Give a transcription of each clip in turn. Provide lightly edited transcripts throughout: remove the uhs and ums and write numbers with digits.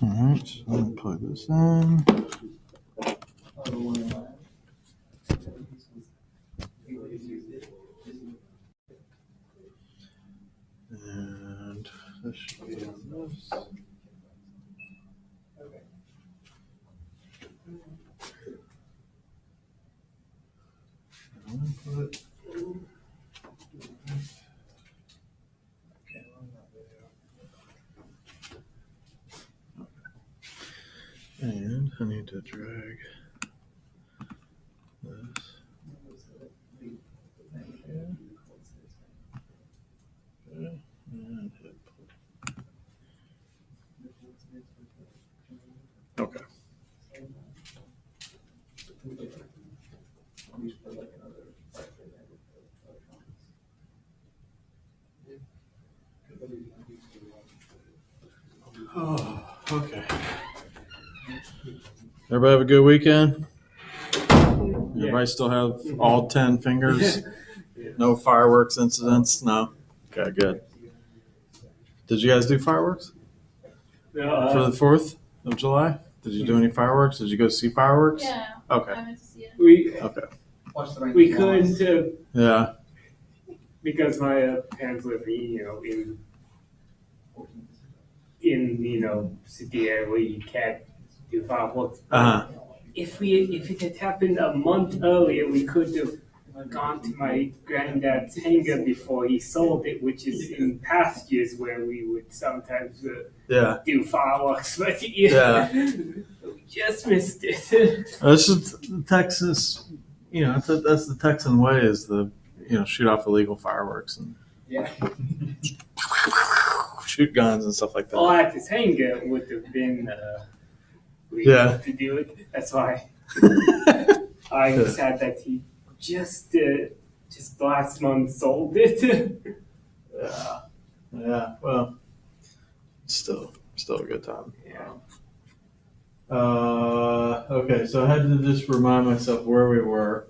All right, so I'm going to plug this in. And this should be on this. Input. And I need to drag this. Okay. And hit play. Okay. Oh, okay. Everybody have a good weekend? Everybody still have all 10 fingers? No fireworks incidents? No? Okay, good. Did you guys do fireworks? For the 4th of July? Did you do any fireworks? Did you go see fireworks? Yeah. Okay. I went to see it. We couldn't Yeah. because my parents live in city area where you can't do fireworks. If it had happened a month earlier, we could have gone to my granddad's hangar before he sold it, which is in past years where we would sometimes do fireworks. But we just missed it. This is Texas. That's the Texan way, is the shoot off illegal fireworks and shoot guns and stuff like that. Well, at his hangar would have been legal to do it. That's why I sad that he just last month sold it. Yeah. Well, still a good time. Yeah. Okay, so I had to just remind myself where we were.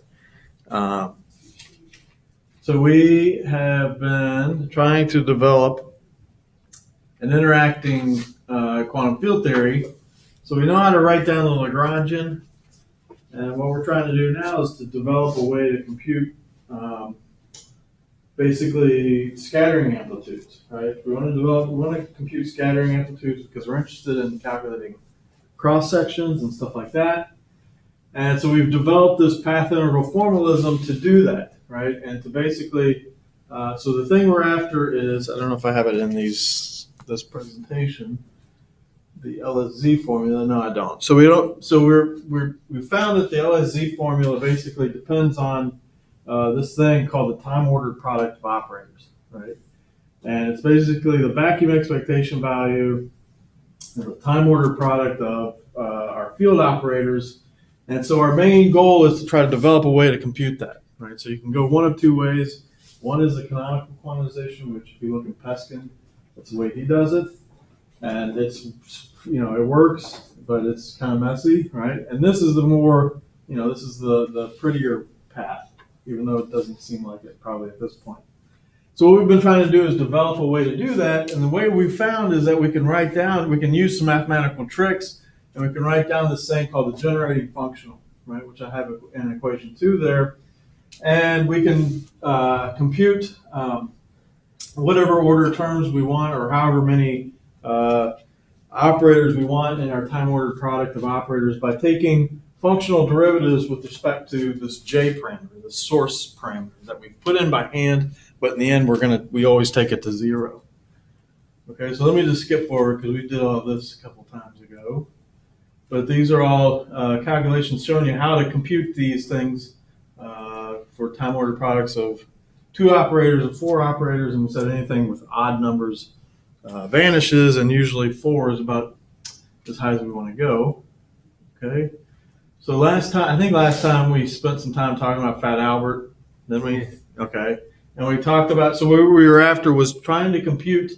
So we have been trying to develop an interacting quantum field theory. So we know how to write down the Lagrangian. And what we're trying to do now is to develop a way to compute basically scattering amplitudes, right? We want to compute scattering amplitudes because we're interested in calculating cross sections and stuff like that. And so we've developed this path integral formalism to do that, right? And to basically, so the thing we're after is, I don't know if I have it in this presentation, the LSZ formula. No, I don't. So we don't. So we found that the LSZ formula basically depends on this thing called the time ordered product of operators, right? And it's basically the vacuum expectation value and the time ordered product of our field operators. And so our main goal is to try to develop a way to compute that, right? So you can go one of two ways. One is the canonical quantization, which if you look at Peskin, that's the way he does it. And it's, it works, but it's kind of messy, right? And this is the more, this is the prettier path, even though it doesn't seem like it probably at this point. So what we've been trying to do is develop a way to do that. And the way we found is that we can use some mathematical tricks, and we can write down this thing called the generating functional, right? Which I have in equation 2 there. And we can compute whatever order terms we want, or however many operators we want in our time ordered product of operators by taking functional derivatives with respect to this J parameter, the source parameter that we put in by hand, but in the end we always take it to 0. Okay, so let me just skip forward because we did all this a couple times ago. But these are all calculations showing you how to compute these things for time ordered products of 2 operators and 4 operators, and we said anything with odd numbers vanishes, and usually 4 is about as high as we want to go. Okay, so last time we spent some time talking about Fat Albert. And we talked about, so what we were after was trying to compute,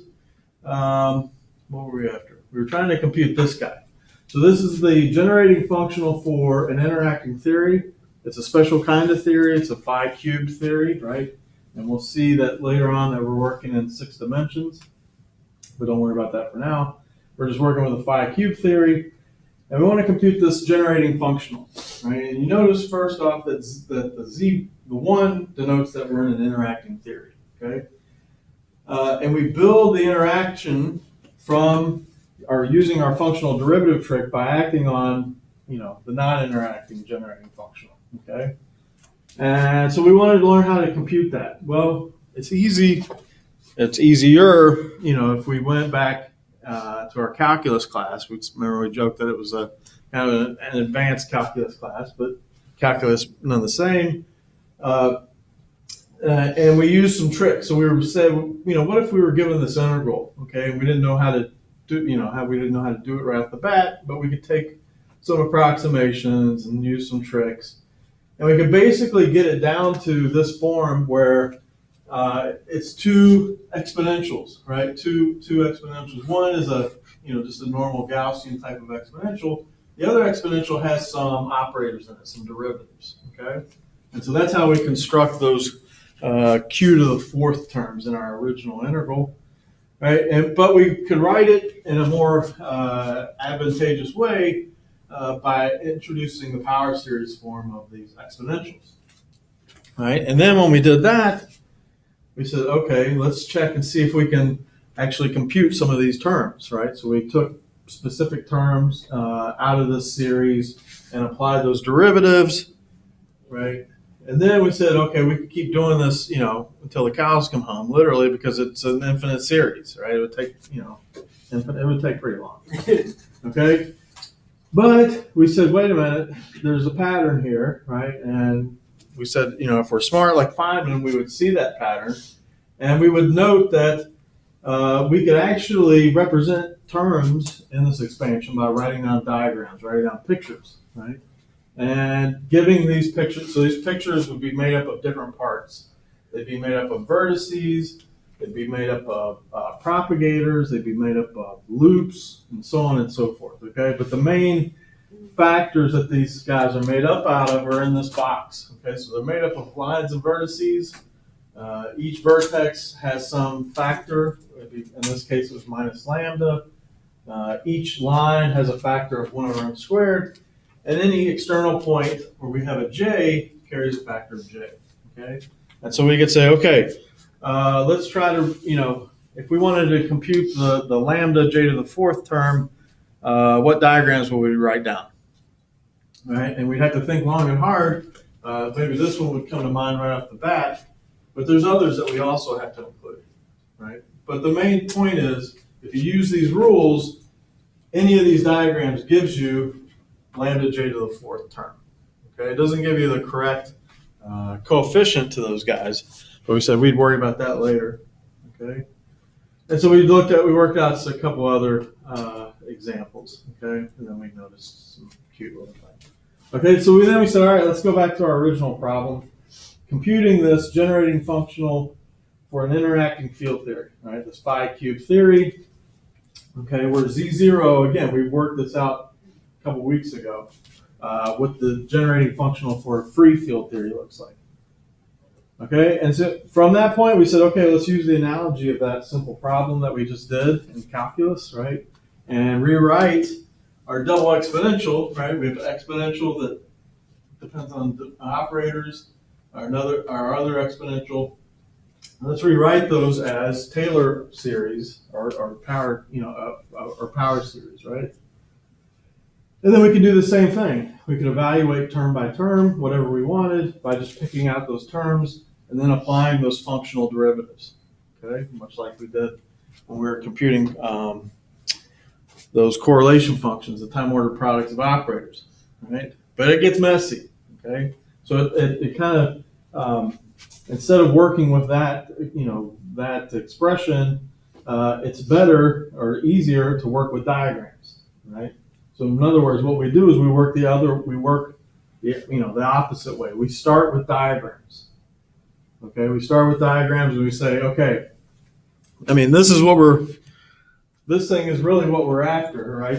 what were we after? We were trying to compute this guy. So this is the generating functional for an interacting theory. It's a special kind of theory. It's a phi cubed theory, right? And we'll see that later on that we're working in 6 dimensions, but don't worry about that for now. We're just working with the phi cube theory, and we want to compute this generating functional, right? And you notice first off that the 1 denotes that we're in an interacting theory, okay? And we build the interaction from, or using our functional derivative trick by acting on, the non-interacting generating functional, okay? And so we wanted to learn how to compute that. Well, it's easy. It's easier, if we went back to our calculus class. Remember we joked that it was a kind of an advanced calculus class, but calculus none the same. And we used some tricks. So we said, what if we were given this integral, okay? And we didn't know how to do, we didn't know how to do it right off the bat, but we could take some approximations and use some tricks. And we could basically get it down to this form where it's 2 exponentials, right? Two exponentials. One is just a normal Gaussian type of exponential. The other exponential has some operators in it, some derivatives, okay? And so that's how we construct those q to the 4th terms in our original integral, right? But we could write it in a more advantageous way by introducing the power series form of these exponentials, right? And then when we did that, we said, okay, let's check and see if we can actually compute some of these terms, right? So we took specific terms out of this series and applied those derivatives, right? And then we said, okay, we could keep doing this, until the cows come home, literally, because it's an infinite series, right? It would take, it would take pretty long, okay? But we said, wait a minute, there's a pattern here, right? And we said, if we're smart like Feynman, we would see that pattern, and we would note that we could actually represent terms in this expansion by writing down diagrams, writing down pictures, right? And giving these pictures, so these pictures would be made up of different parts. They'd be made up of vertices, they'd be made up of propagators, they'd be made up of loops, and so on and so forth, okay? But the main factors that these guys are made up out of are in this box, okay? So they're made up of lines and vertices. Each vertex has some factor. In this case, it was minus lambda. Each line has a factor of 1 over m squared. And any external point where we have a j carries a factor of j, okay? And so we could say, okay, let's try to, if we wanted to compute the lambda j to the 4th term, what diagrams would we write down, right? And we'd have to think long and hard. Maybe this one would come to mind right off the bat, but there's others that we also have to include, right? But the main point is, if you use these rules, any of these diagrams gives you lambda j to the 4th term, okay? It doesn't give you the correct coefficient to those guys, but we said we'd worry about that later, okay? And so we worked out a couple other examples, okay? And then we noticed some cute little things. Okay, so then we said, all right, let's go back to our original problem. Computing this generating functional for an interacting field theory, right? This phi cube theory, okay, where Z0, again, we worked this out a couple weeks ago, what the generating functional for a free field theory looks like. Okay, and so from that point, we said, okay, let's use the analogy of that simple problem that we just did in calculus, right? And rewrite our double exponential, right? We have an exponential that depends on the operators, our other exponential. Let's rewrite those as Taylor series or power, or power series, right? And then we can do the same thing. We can evaluate term by term, whatever we wanted, by just picking out those terms and then applying those functional derivatives, okay? Much like we did when we were computing those correlation functions, the time order products of operators, right? But it gets messy, okay? So it kind of, instead of working with that, that expression, it's better or easier to work with diagrams, right? So in other words, what we do is we work the opposite way. We start with diagrams. Okay, we start with diagrams and we say, okay, I mean, this thing is really what we're after, right?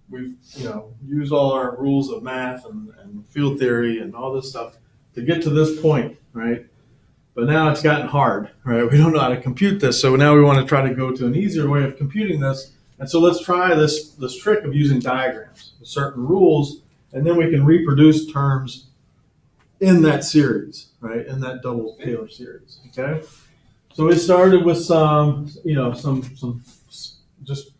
We've used all our rules of math and field theory and all this stuff to get to this point, right? But now it's gotten hard, right? We don't know how to compute this. So now we want to try to go to an easier way of computing this. And so let's try this trick of using diagrams with certain rules, and then we can reproduce terms in that series, right? In that double Taylor series, okay? So we started with some just,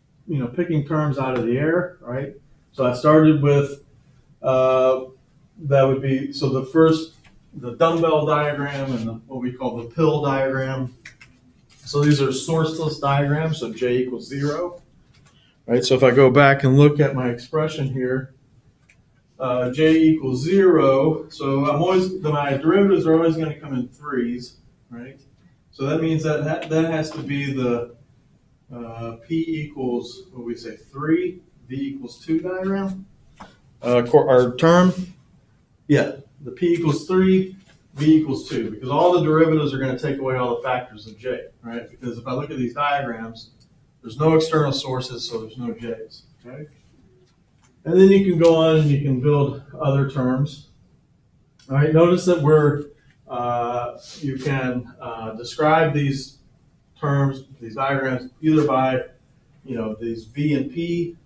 picking terms out of the air, right? So I started with, that would be, so the dumbbell diagram and what we call the pill diagram. So these are sourceless diagrams, so J equals 0. Right, so if I go back and look at my expression here, J equals 0, so my derivatives are always going to come in threes, right? So that means that has to be the P equals, what do we say, 3, V equals 2 diagram. Our term, yeah, the P equals 3, V equals 2, because all the derivatives are going to take away all the factors of J, right? Because if I look at these diagrams, there's no external sources, so there's no J's, okay? And then you can go on and you can build other terms. All right, notice that you can describe these terms, these diagrams, either by, these V and P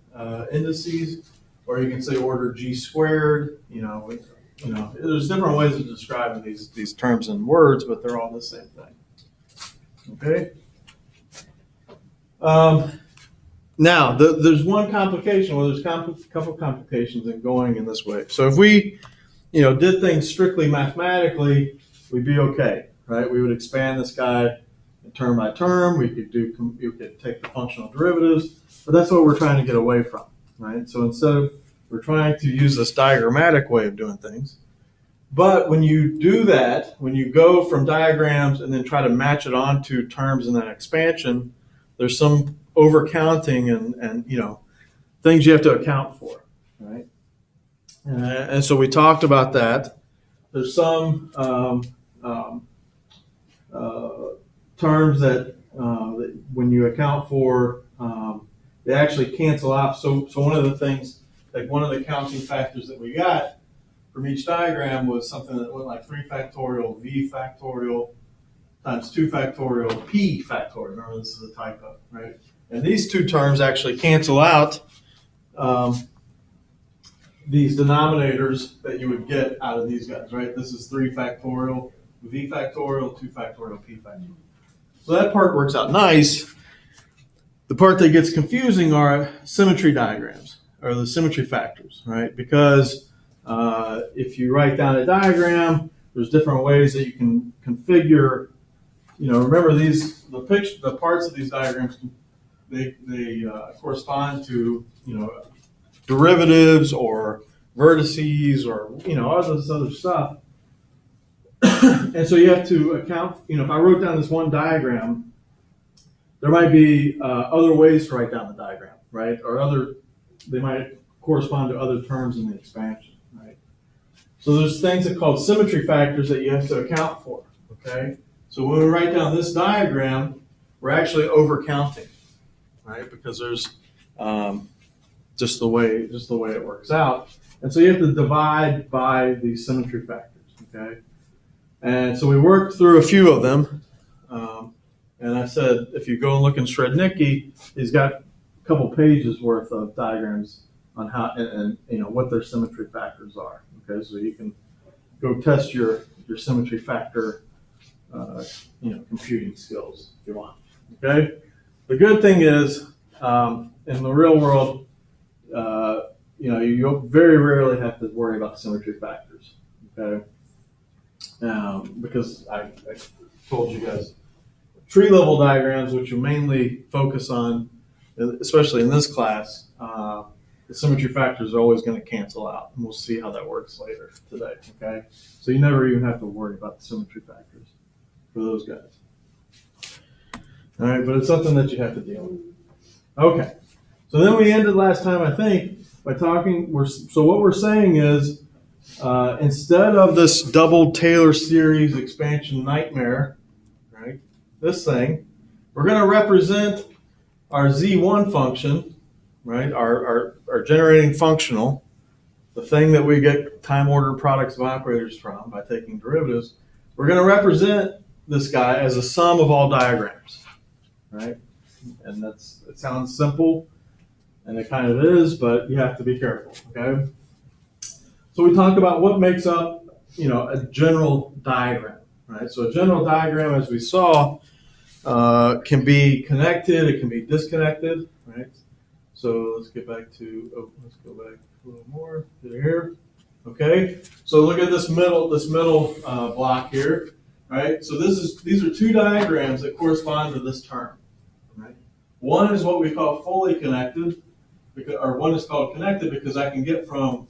indices, or you can say order G squared, there's different ways of describing these terms in words, but they're all the same thing, okay? Now, there's one complication, well, there's a couple complications in going in this way. So if we, did things strictly mathematically, we'd be okay, right? We would expand this guy term by term. We could take the functional derivatives, but that's what we're trying to get away from, right? So instead we're trying to use this diagrammatic way of doing things. But when you do that, when you go from diagrams and then try to match it onto terms in that expansion, there's some overcounting and things you have to account for, right? And so we talked about that. There's some terms that when you account for, they actually cancel out. So one of the things, like one of the counting factors that we got from each diagram was something that went like 3 factorial V factorial times 2 factorial P factorial. Remember, this is a typo, right? And these two terms actually cancel out these denominators that you would get out of these guys, right? This is 3 factorial V factorial, 2 factorial P factorial. So that part works out nice. The part that gets confusing are symmetry diagrams, or the symmetry factors, right? Because if you write down a diagram, there's different ways that you can configure. Remember the parts of these diagrams, they correspond to derivatives or vertices or all this other stuff. And so you have to account. If I wrote down this one diagram, there might be other ways to write down the diagram, right? Or they might correspond to other terms in the expansion, right? So there's things that are called symmetry factors that you have to account for, okay? So when we write down this diagram, we're actually overcounting, right? Because there's just the way it works out. And so you have to divide by these symmetry factors, okay? And so we worked through a few of them. And I said, if you go and look in Srednicki, he's got a couple pages worth of diagrams on how and what their symmetry factors are. Okay, so you can go test your symmetry factor computing skills if you want. Okay, the good thing is in the real world, you very rarely have to worry about symmetry factors. Okay, because I told you guys. Tree level diagrams, which you mainly focus on, especially in this class, the symmetry factors are always going to cancel out. And we'll see how that works later today, okay? So you never even have to worry about the symmetry factors for those guys. All right, but it's something that you have to deal with. Okay, so then we ended last time, I think, by talking, so what we're saying is, instead of this double Taylor series expansion nightmare, right? This thing, we're going to represent our Z1 function, right? Our generating functional, the thing that we get time ordered products of operators from by taking derivatives. We're going to represent this guy as a sum of all diagrams, right? And it sounds simple, And it kind of is, but you have to be careful, okay? So we talk about what makes up, a general diagram, right? So a general diagram, as we saw, can be connected, it can be disconnected, right? So let's go back a little more to here. Okay, so look at this middle block here, right? So these are two diagrams that correspond to this term, right? One is what we call fully connected, or one is called connected because I can get from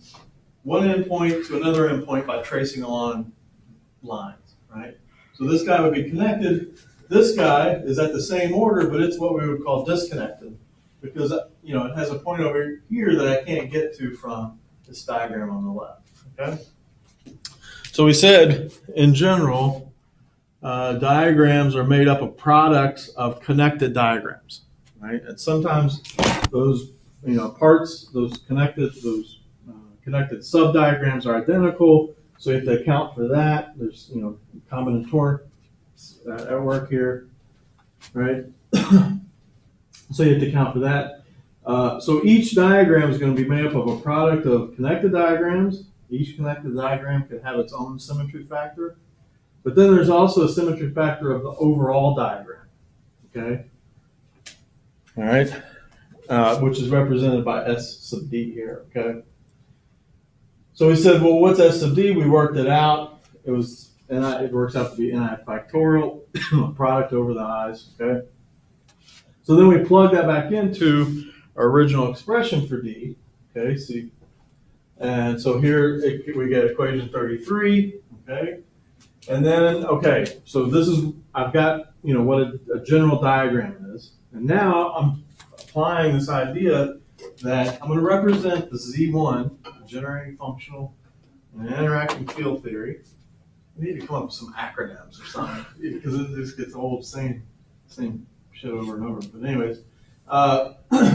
one endpoint to another endpoint by tracing along lines, right? So this guy would be connected. This guy is at the same order, but it's what we would call disconnected because it has a point over here that I can't get to from this diagram on the left. Okay. So we said, in general, diagrams are made up of products of connected diagrams, right? And sometimes those parts, those connected sub-diagrams are identical, so you have to account for that. There's combinatorics at work here, right? So you have to account for that. So each diagram is going to be made up of a product of connected diagrams. Each connected diagram can have its own symmetry factor. But then there's also a symmetry factor of the overall diagram, okay? All right, which is represented by S sub D here, okay? So we said, well, what's S sub D? We worked it out. It works out to be Ni factorial, product over the i's, okay? So then we plug that back into our original expression for D, okay? See, and so here we get equation 33, okay? And then, okay, so I've got, what a general diagram is. And now I'm applying this idea that I'm going to represent the Z1, the generating functional, and interacting field theory. We need to come up with some acronyms or something because it just gets old, same shit over and over. But anyways,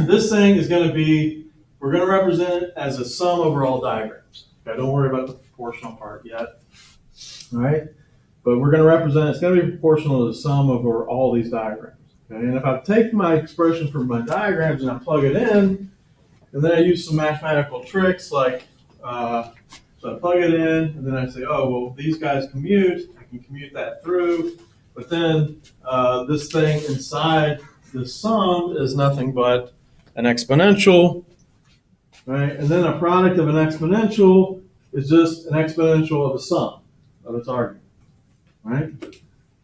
this thing is going to be, we're going to represent it as a sum over all diagrams. Okay, don't worry about the proportional part yet. All right, but we're going to represent, it's going to be proportional to the sum over all these diagrams. Okay, and if I take my expression from my diagrams and I plug it in, and then I use some mathematical tricks like, so I plug it in, and then I say, oh, well, these guys commute. I can commute that through. But then this thing inside the sum is nothing but an exponential, right? And then a product of an exponential is just an exponential of a sum of its argument, right?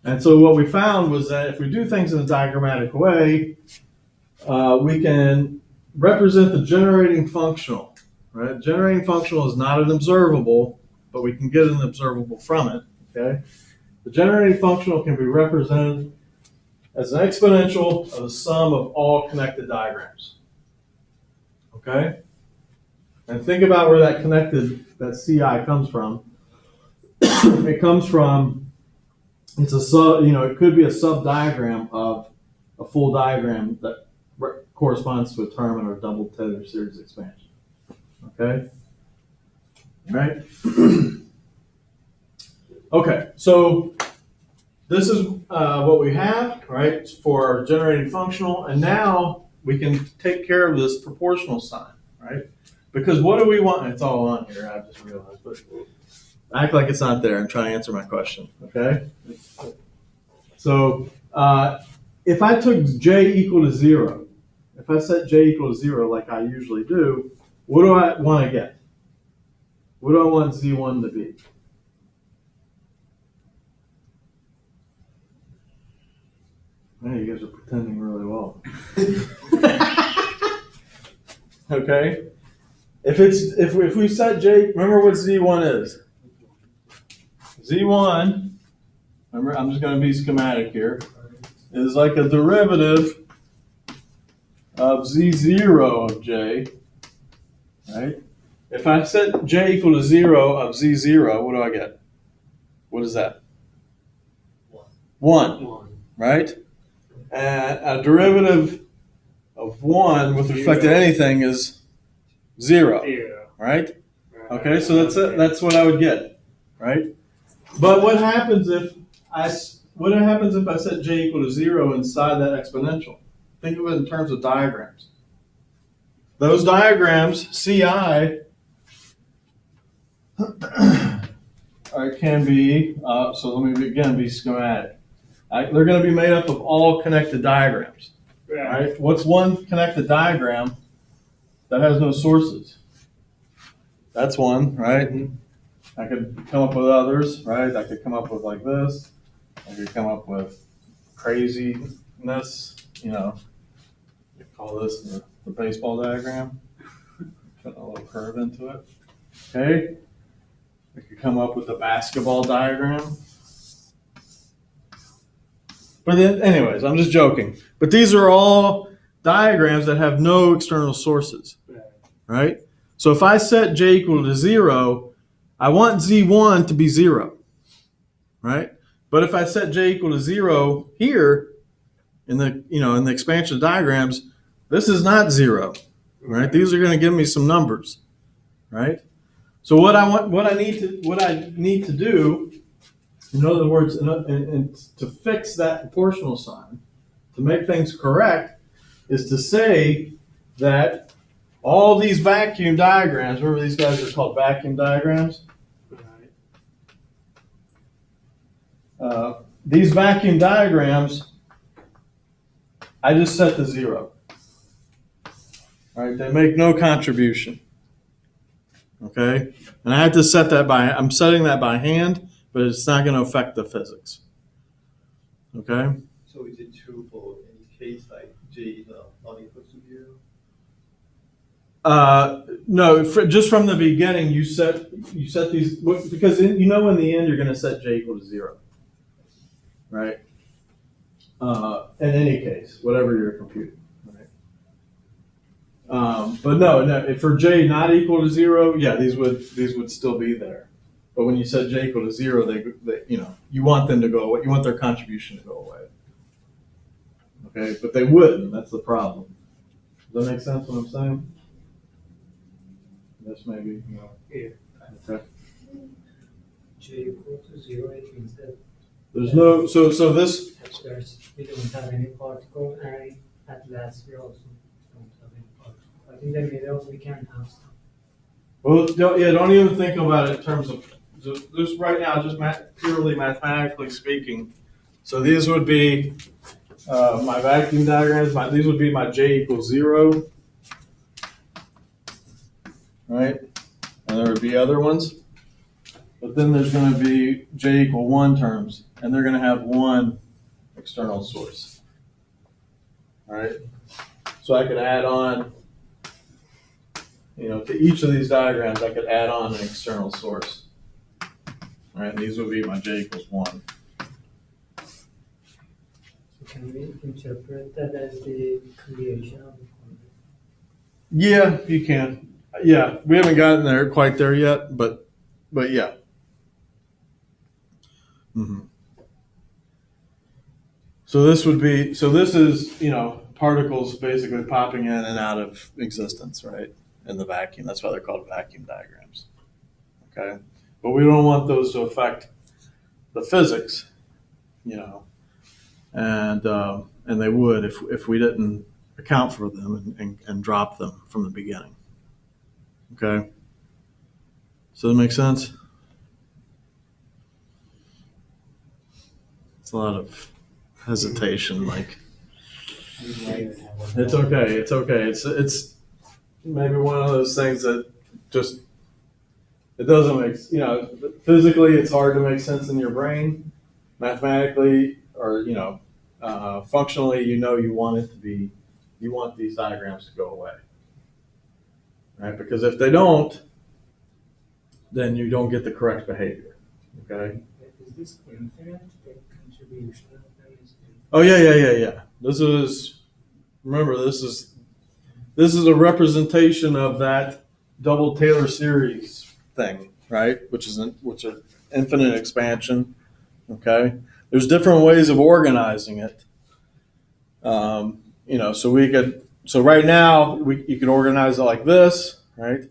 And so what we found was that if we do things in a diagrammatic way, we can represent the generating functional, right? Generating functional is not an observable, but we can get an observable from it, okay? The generating functional can be represented as an exponential of the sum of all connected diagrams, okay? And think about where that CI comes from. It comes from, it could be a sub-diagram of a full diagram that corresponds to a term in our double tether series expansion. Okay? All right? Okay, so this is what we have, right, for our generating functional, and now we can take care of this proportional sign, right? Because what do we want? It's all on here, I just realized, but act like it's not there and try to answer my question, okay? So if I took J equal to 0, if I set J equal to 0 like I usually do, what do I want to get? What do I want Z1 to be? Man, you guys are pretending really well. Okay? If we set J, remember what Z1 is. Z1, remember, I'm just going to be schematic here, is like a derivative of Z0 of J, right? If I set J equal to 0 of Z0, what do I get? What is that? 1, right? And a derivative of 1 with respect to anything is 0, right? Okay, so that's it. That's what I would get, right? But what happens if I set J equal to 0 inside that exponential? Think of it in terms of diagrams. those diagrams, CI, can be, so let me again be schematic. They're going to be made up of all connected diagrams. Right? What's one connected diagram that has no sources? That's one, right? I could come up with others, right? I could come up with like this. I could come up with craziness, you know. We call this the baseball diagram. Put a little curve into it. Okay. I could come up with the basketball diagram. But then, anyways, I'm just joking. But these are all diagrams that have no external sources, right? So if I set j equal to 0, I want z1 to be 0, right? But if I set j equal to 0 here in the expansion diagrams, this is not 0, right? These are going to give me some numbers, right? So what I need to do, in other words, and to fix that proportional sign, to make things correct, is to say that all these vacuum diagrams, remember these guys are called vacuum diagrams? These vacuum diagrams, I just set to 0. All right, they make no contribution. Okay, and I had to set that I'm setting that by hand, but it's not going to affect the physics. Okay. So is it true for any case like j is not equal to 0? No, just from the beginning, you set these, because in the end you're going to set j equal to 0, right? In any case, whatever you're computing, right? But no, for j not equal to 0, yeah, these would still be there. But when you set j equal to 0, they you want them to go away. You want their contribution to go away. Okay, but they wouldn't. That's the problem. Does that make sense? What I'm saying? This maybe. Yeah. Okay. J equal to 0, it means that There's no so this. we don't have any particle, and at last we also don't have any particle. But in the middle we can have some. Well, don't even think about it in terms of just right now, just purely mathematically speaking. So these would be my vacuum diagrams. These would be my j equals 0, right? And there would be other ones, but then there's going to be j equal 1 terms, and they're going to have one external source. All right. So I could add on. To each of these diagrams, I could add on an external source. All right, and these would be my j equals 1. So can we interpret that as the creation of the quantity? Yeah, you can. Yeah, we haven't gotten quite there yet, but yeah. Mm-hmm. So this is particles basically popping in and out of existence, right? In the vacuum. That's why they're called vacuum diagrams. Okay, but we don't want those to affect the physics, and they would if we didn't account for them and drop them from the beginning. Okay, so that makes sense. It's a lot of hesitation, like. It's okay. It's okay. It's maybe one of those things that just it doesn't make physically it's hard to make sense in your brain. Mathematically or functionally, you want these diagrams to go away, right? Because if they don't, then you don't get the correct behavior. Okay. Is this infinite contribution? Oh yeah. Remember, this is a representation of that double Taylor series thing, right? Which are infinite expansion. Okay, there's different ways of organizing it. So right now you could organize it like this, right?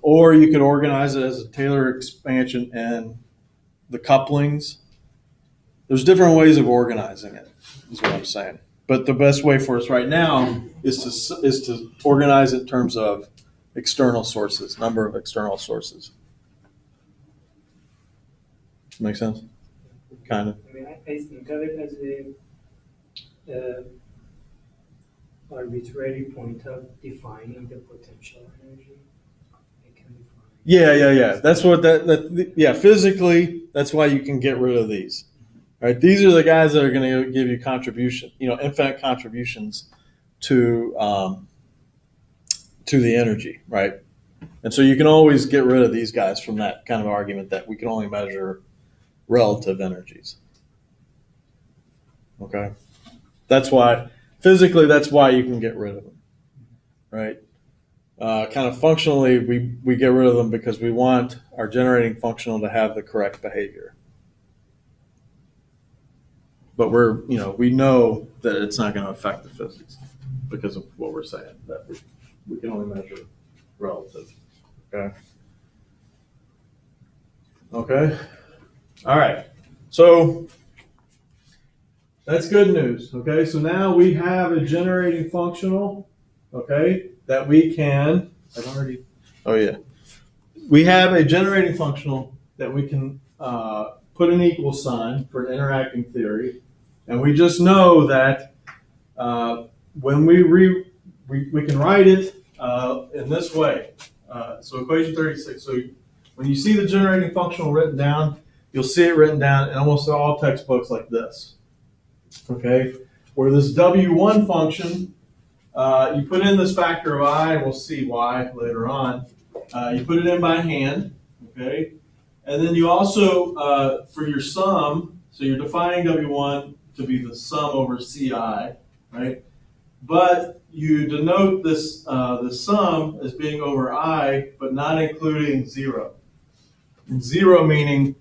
Or you could organize it as a Taylor expansion and the couplings. There's different ways of organizing it, is what I'm saying. But the best way for us right now is to organize it in terms of external sources, number of external sources. Make sense? Kind of. I mean, I think of it as a arbitrary point of defining the potential energy. It can define. Yeah. That's what yeah, physically, that's why you can get rid of these. Right? These are the guys that are going to give you contribution, infinite contributions to the energy, right? And so you can always get rid of these guys from that kind of argument that we can only measure relative energies. Okay? That's why, physically, that's why you can get rid of them, right? Kind of functionally, we get rid of them because we want our generating functional to have the correct behavior. But we know that it's not going to affect the physics because of what we're saying, that we can only measure relative. Okay. Okay. All right. So that's good news. Okay. So now we have a generating functional, okay, that we can, we have a generating functional that we can put an equal sign for an interacting theory. And we just know that when we can write it in this way. So equation 36. So when you see the generating functional written down, you'll see it written down in almost all textbooks like this. Okay, where this W1 function, you put in this factor of I, and we'll see why later on. You put it in by hand, okay? And then you also, for your sum, so you're defining W1 to be the sum over Ci, right? But you denote this the sum as being over I, but not including 0. And 0 meaning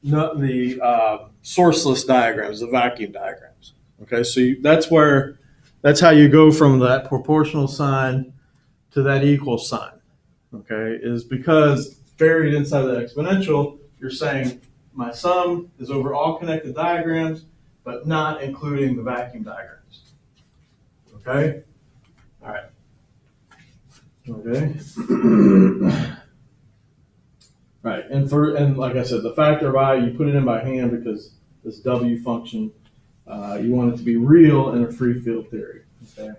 not the sourceless diagrams, the vacuum diagrams. Okay, so that's how you go from that proportional sign to that equal sign. Okay, is because buried inside the exponential, you're saying my sum is over all connected diagrams, but not including the vacuum diagrams. Okay? All right. Okay. Right. And like I said, the factor of I, you put it in by hand because this W function, you want it to be real in a free field theory. Okay.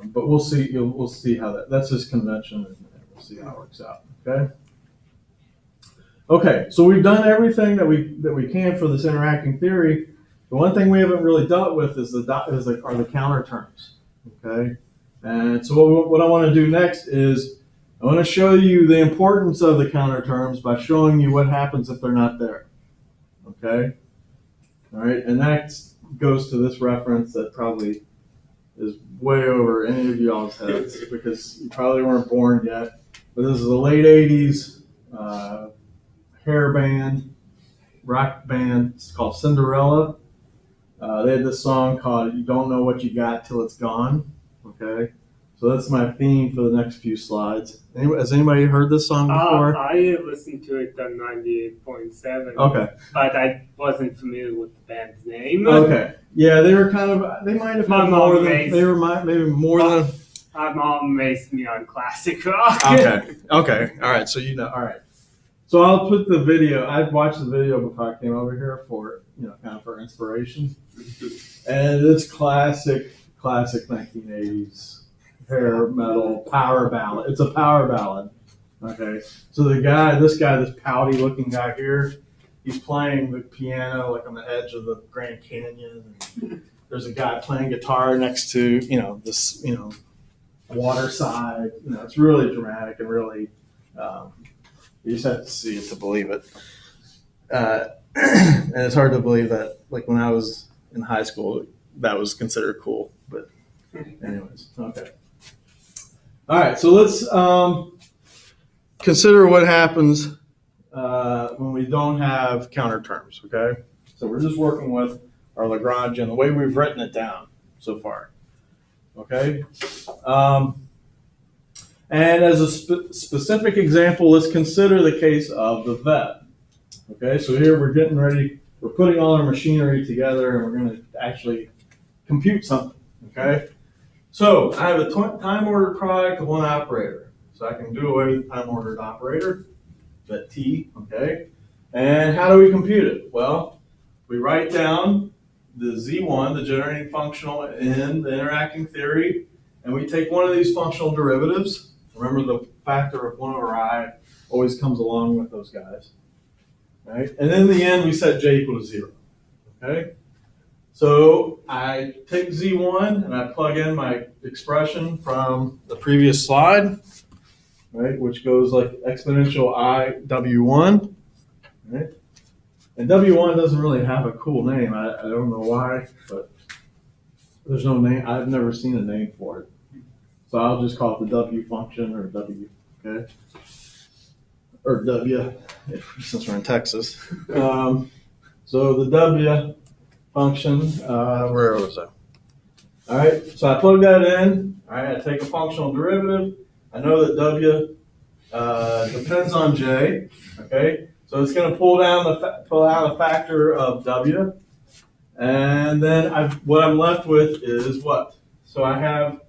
But we'll see how that's just convention, and we'll see how it works out. Okay. Okay, so we've done everything that we can for this interacting theory. The one thing we haven't really dealt with are the counter terms. Okay, and so what I want to do next is I want to show you the importance of the counter terms by showing you what happens if they're not there. Okay, all right, and that goes to this reference that probably is way over any of y'all's heads because you probably weren't born yet. But this is the late '80s. Hair band, rock band. It's called Cinderella. They had this song called "You Don't Know What You Got Till It's Gone." Okay, so that's my theme for the next few slides. Has anybody heard this song before? I listened to it on 98.7. Okay, but I wasn't familiar with the band's name. Okay, yeah, they were they might have had more than they were maybe more than. My mom raised me on classic rock. Okay, all right, so all right. So I'll put the video. I watched the video before I came over here for kind of for inspiration, and it's classic 1980s hair metal power ballad. It's a power ballad. Okay, so this pouty looking guy here, he's playing the piano like on the edge of the Grand Canyon. And there's a guy playing guitar next to this water side. It's really dramatic and really. You just have to see it to believe it. And it's hard to believe that, like, when I was in high school, that was considered cool. But anyways, okay. All right, so let's consider what happens when we don't have counter terms, okay? So we're just working with our Lagrangian, the way we've written it down so far, okay? And as a specific example, let's consider the case of the vet. Okay, so here we're getting ready. We're putting all our machinery together, and we're going to actually compute something, okay? So I have a time-ordered product of one operator. So I can do away with the time-ordered operator, that T, okay? And how do we compute it? Well, we write down the Z1, the generating functional in the interacting theory, and we take one of these functional derivatives. Remember the factor of 1 over I always comes along with those guys, right? And then in the end, we set J equal to 0, okay? So I take Z1 and I plug in my expression from the previous slide, right, which goes like exponential I W1, right? And W1 doesn't really have a cool name. I don't know why, but there's no name. I've never seen a name for it. So I'll just call it the W function or W, okay? Or W, since we're in Texas. So the W function, where was I? All right, so I plug that in. All right, I take a functional derivative. I know that W depends on J, okay? So it's going to pull out a factor of W. And then what I'm left with is what? So I have,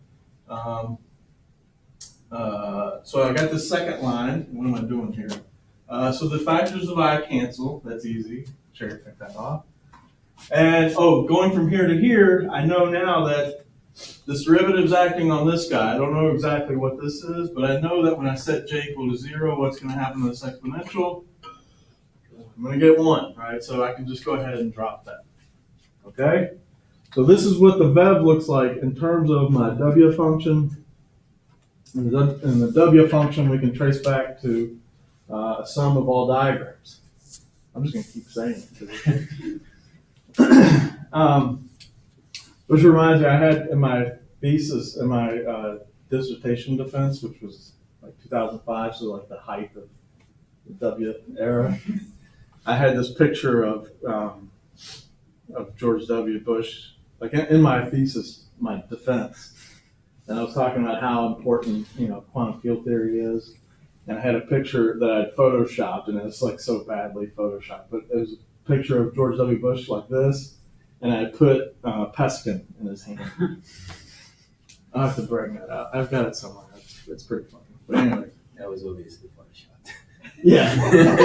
so I got the second line. What am I doing here? So the factors of I cancel. That's easy. Cherry pick that off. And going from here to here, I know now that this derivative is acting on this guy. I don't know exactly what this is, but I know that when I set J equal to 0, what's going to happen to this exponential? I'm going to get 1, right? So I can just go ahead and drop that. Okay? So this is what the VEV looks like in terms of my W function. And the W function we can trace back to a sum of all diagrams. I'm just going to keep saying it. Which reminds me, I had in my thesis, in my dissertation defense, which was like 2005, so like the height of the W era, I had this picture of George W. Bush, like in my thesis, my defense, and I was talking about how important quantum field theory is, and I had a picture that I'd photoshopped, and it's like so badly photoshopped, but it was a picture of George W. Bush like this, and I put Peskin in his hand. I'll have to bring that out. I've got it somewhere. It's pretty funny. But anyway, that was obviously photoshopped. Yeah,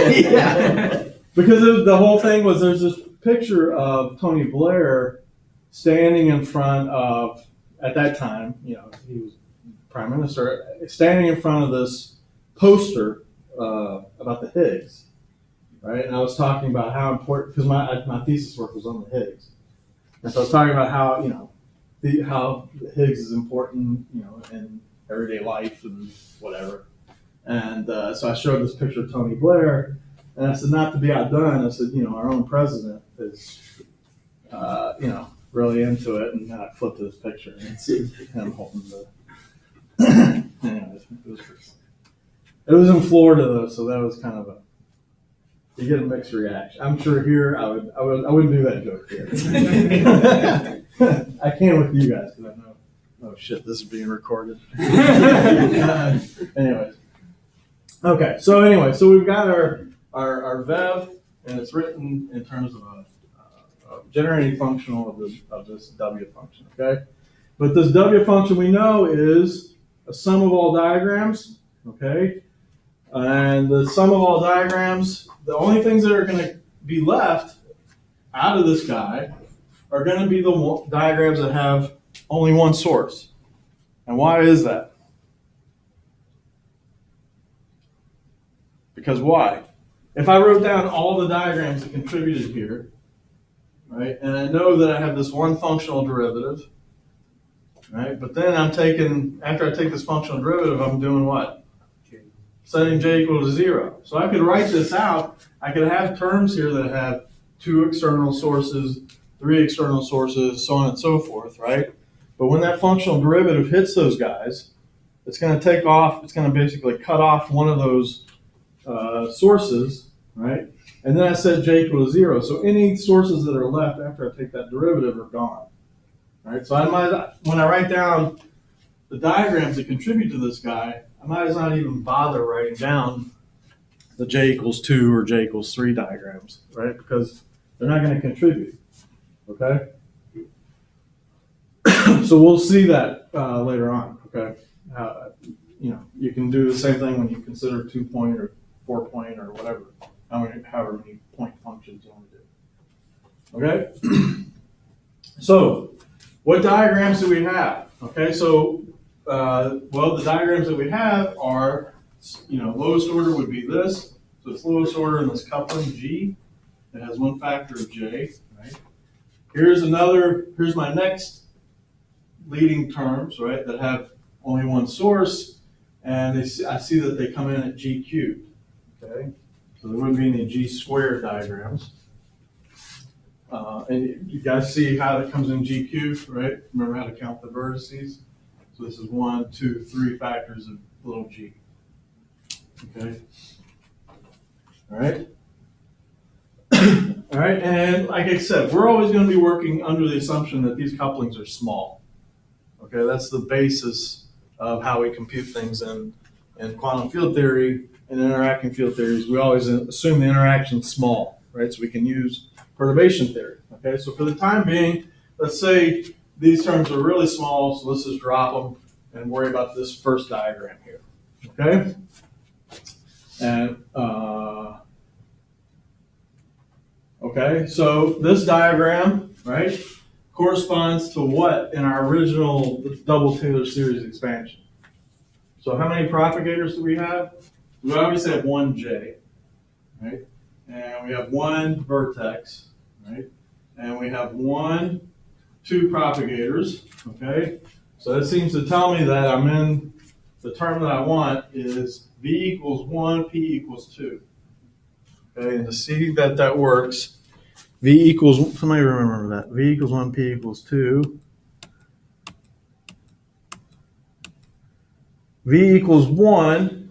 yeah. Because the whole thing was there's this picture of Tony Blair standing in front of, at that time, he was prime minister, standing in front of this poster about the Higgs, right? And I was talking about how important, because my thesis work was on the Higgs, and so I was talking about how how the Higgs is important, in everyday life and whatever. And so I showed this picture of Tony Blair, and I said, not to be outdone, I said, our own president is, really into it. And then I flipped to this picture, and it's him holding the. Anyways, it was in Florida though, so that was kind of you get a mixed reaction. I'm sure here I wouldn't do that joke here. I can with you guys because I know. Oh shit, this is being recorded. Anyways. Okay, so we've got our VEV, and it's written in terms of a generating functional of this W function, okay? But this W function we know is a sum of all diagrams, okay? And the sum of all diagrams, the only things that are going to be left out of this guy are going to be the diagrams that have only one source. And why is that? Because why? If I wrote down all the diagrams that contributed here, right, and I know that I have this one functional derivative, right, but then after I take this functional derivative, I'm doing what? Setting J equal to 0. So I could write this out. I could have terms here that have 2 external sources, 3 external sources, so on and so forth, right? But when that functional derivative hits those guys, it's going to take off, it's going to basically cut off one of those sources, right? And then I set J equal to 0. So any sources that are left after I take that derivative are gone, right? So when I write down the diagrams that contribute to this guy, I might as well not even bother writing down the J equals 2 or J equals 3 diagrams, right? Because they're not going to contribute, okay? So we'll see that later on. Okay, you can do the same thing when you consider 2-point or 4-point or whatever, however many point functions you want to do. Okay, so what diagrams do we have? Okay, so well, the diagrams that we have are, lowest order would be this. So it's lowest order in this coupling G. It has one factor of J. Right. Here's my next leading terms, right, that have only one source, and I see that they come in at G cubed. Okay, so there wouldn't be any G squared diagrams. And you guys see how it comes in G cubed, right? Remember how to count the vertices? So this is 1, 2, 3 factors of little g. Okay. All right. All right, and like I said, we're always going to be working under the assumption that these couplings are small. Okay, that's the basis of how we compute things in quantum field theory and interacting field theories. We always assume the interaction's small, right? So we can use perturbation theory. Okay, so for the time being, let's say these terms are really small, so let's just drop them and worry about this first diagram here. Okay, and okay, so this diagram, right, corresponds to what in our original double Taylor series expansion? So how many propagators do we have? We obviously have one J, right? And we have one vertex, right? And we have 2 propagators, okay? So that seems to tell me that I'm in, the term that I want is V equals 1, P equals 2. Okay, and to see that that works, V equals, somebody remember that, V equals 1, P equals 2. V equals 1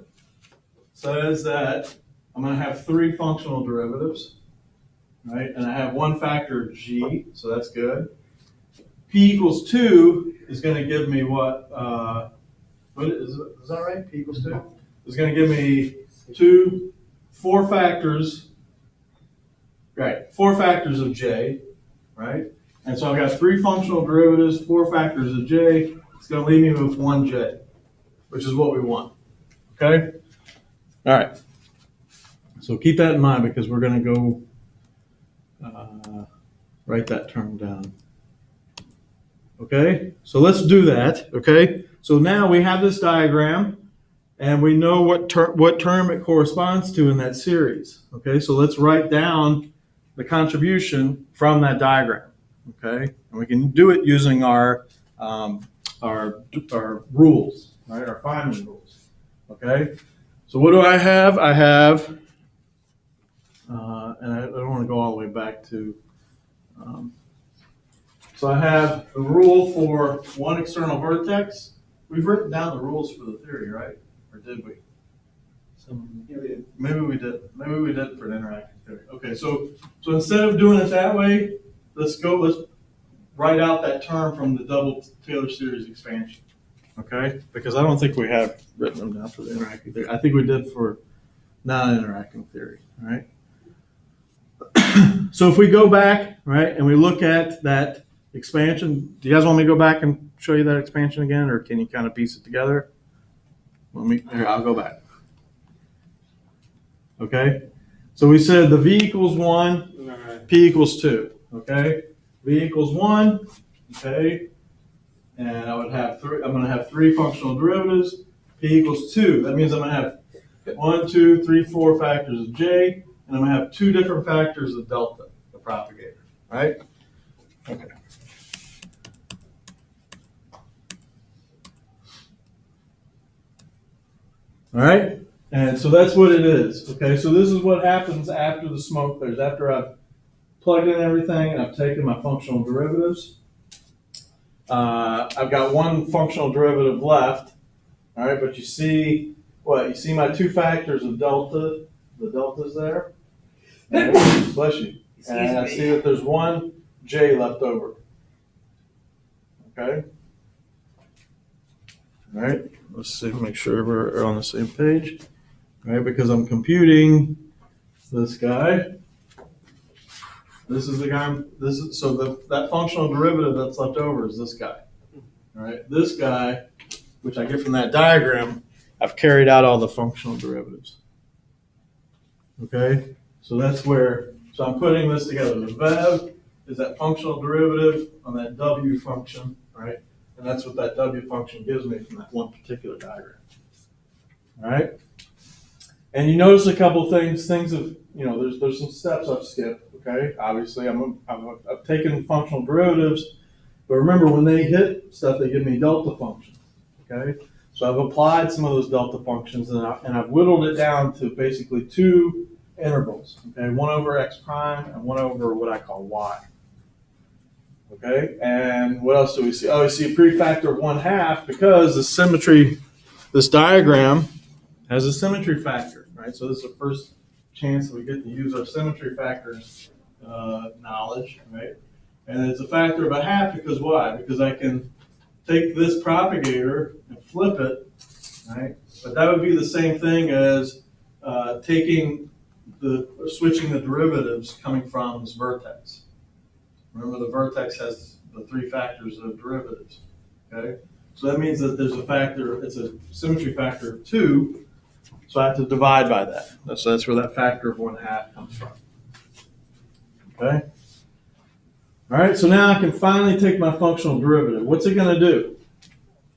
says that I'm going to have 3 functional derivatives, right? And I have one factor of G, so that's good. P equals 2 is going to give me what is that right? P equals 2 is going to give me 4 factors, right? 4 factors of J, right? And so I've got 3 functional derivatives, 4 factors of J. It's going to leave me with 1 J, which is what we want. Okay? All right. So keep that in mind because we're going to go write that term down. Okay? So let's do that. Okay? So now we have this diagram and we know what term it corresponds to in that series. Okay? So let's write down the contribution from that diagram. Okay? And we can do it using our rules, right? Our Feynman rules. Okay? So what do I have? I have, and I don't want to go all the way back to, so I have the rule for one external vertex. We've written down the rules for the theory, right? Or did we? Maybe we did. Maybe we did for an interactive theory. Okay, so instead of doing it that way, let's write out that term from the double Taylor series expansion. Okay? Because I don't think we have written them down for the interactive theory. I think we did for non-interacting theory, all right? So if we go back, right, and we look at that expansion, do you guys want me to go back and show you that expansion again, or can you kind of piece it together? Here, I'll go back. Okay? So we said the V equals 1, P equals 2, okay? V equals 1, okay? And I would have I'm going to have 3 functional derivatives. P equals 2. That means I'm going to have 1, 2, 3, 4 factors of J, and I'm going to have 2 different factors of delta, the propagator. Right? Okay. All right? And so that's what it is. Okay, so this is what happens after the smoke clears, after I've plugged in everything and I've taken my functional derivatives. I've got 1 functional derivative left. All right, but you see what? You see my 2 factors of delta, the delta's there. Right? Bless you. And I see that there's 1 J left over. Okay? All right, let's see, make sure we're on the same page. All right, because I'm computing this guy. This is the guy, so that functional derivative that's left over is this guy. All right, this guy, which I get from that diagram, I've carried out all the functional derivatives. Okay, so that's where, so I'm putting this together. The VEV is that functional derivative on that W function, right? And that's what that W function gives me from that one particular diagram. All right, and you notice a couple things of, you know, there's some steps I've skipped. Okay, obviously I've taken functional derivatives, but remember when they hit stuff, they give me delta functions. Okay, so I've applied some of those delta functions and I've whittled it down to basically two intervals. Okay, one over x prime and one over what I call y. Okay, and what else do we see? Oh, we see a prefactor of 1/2 because the symmetry, this diagram has a symmetry factor, right? So this is the first chance that we get to use our symmetry factors knowledge, right? And it's a factor of 1/2 because why? Because I can take this propagator and flip it, right? But that would be the same thing as switching the derivatives coming from this vertex. Remember, the vertex has the three factors of derivatives. Okay, so that means that there's a factor. It's a symmetry factor of 2. So I have to divide by that. So that's where that factor of 1/2 comes from. Okay. All right. So now I can finally take my functional derivative. What's it going to do?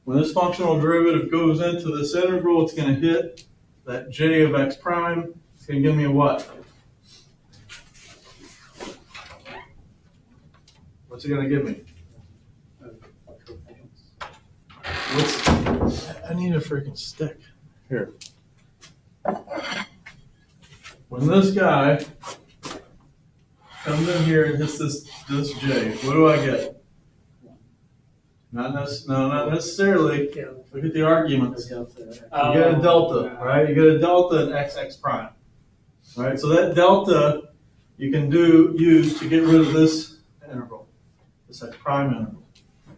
When this functional derivative goes into this integral, it's going to hit that j of x prime. It's going to give me a what? What's it going to give me? I need a freaking stick. Here. When this guy comes in here and hits this j, what do I get? Not necessarily. Look at the arguments. You get a delta, right? You get a delta in x prime, right? So that delta you can use to get rid of this integral, this x prime integral.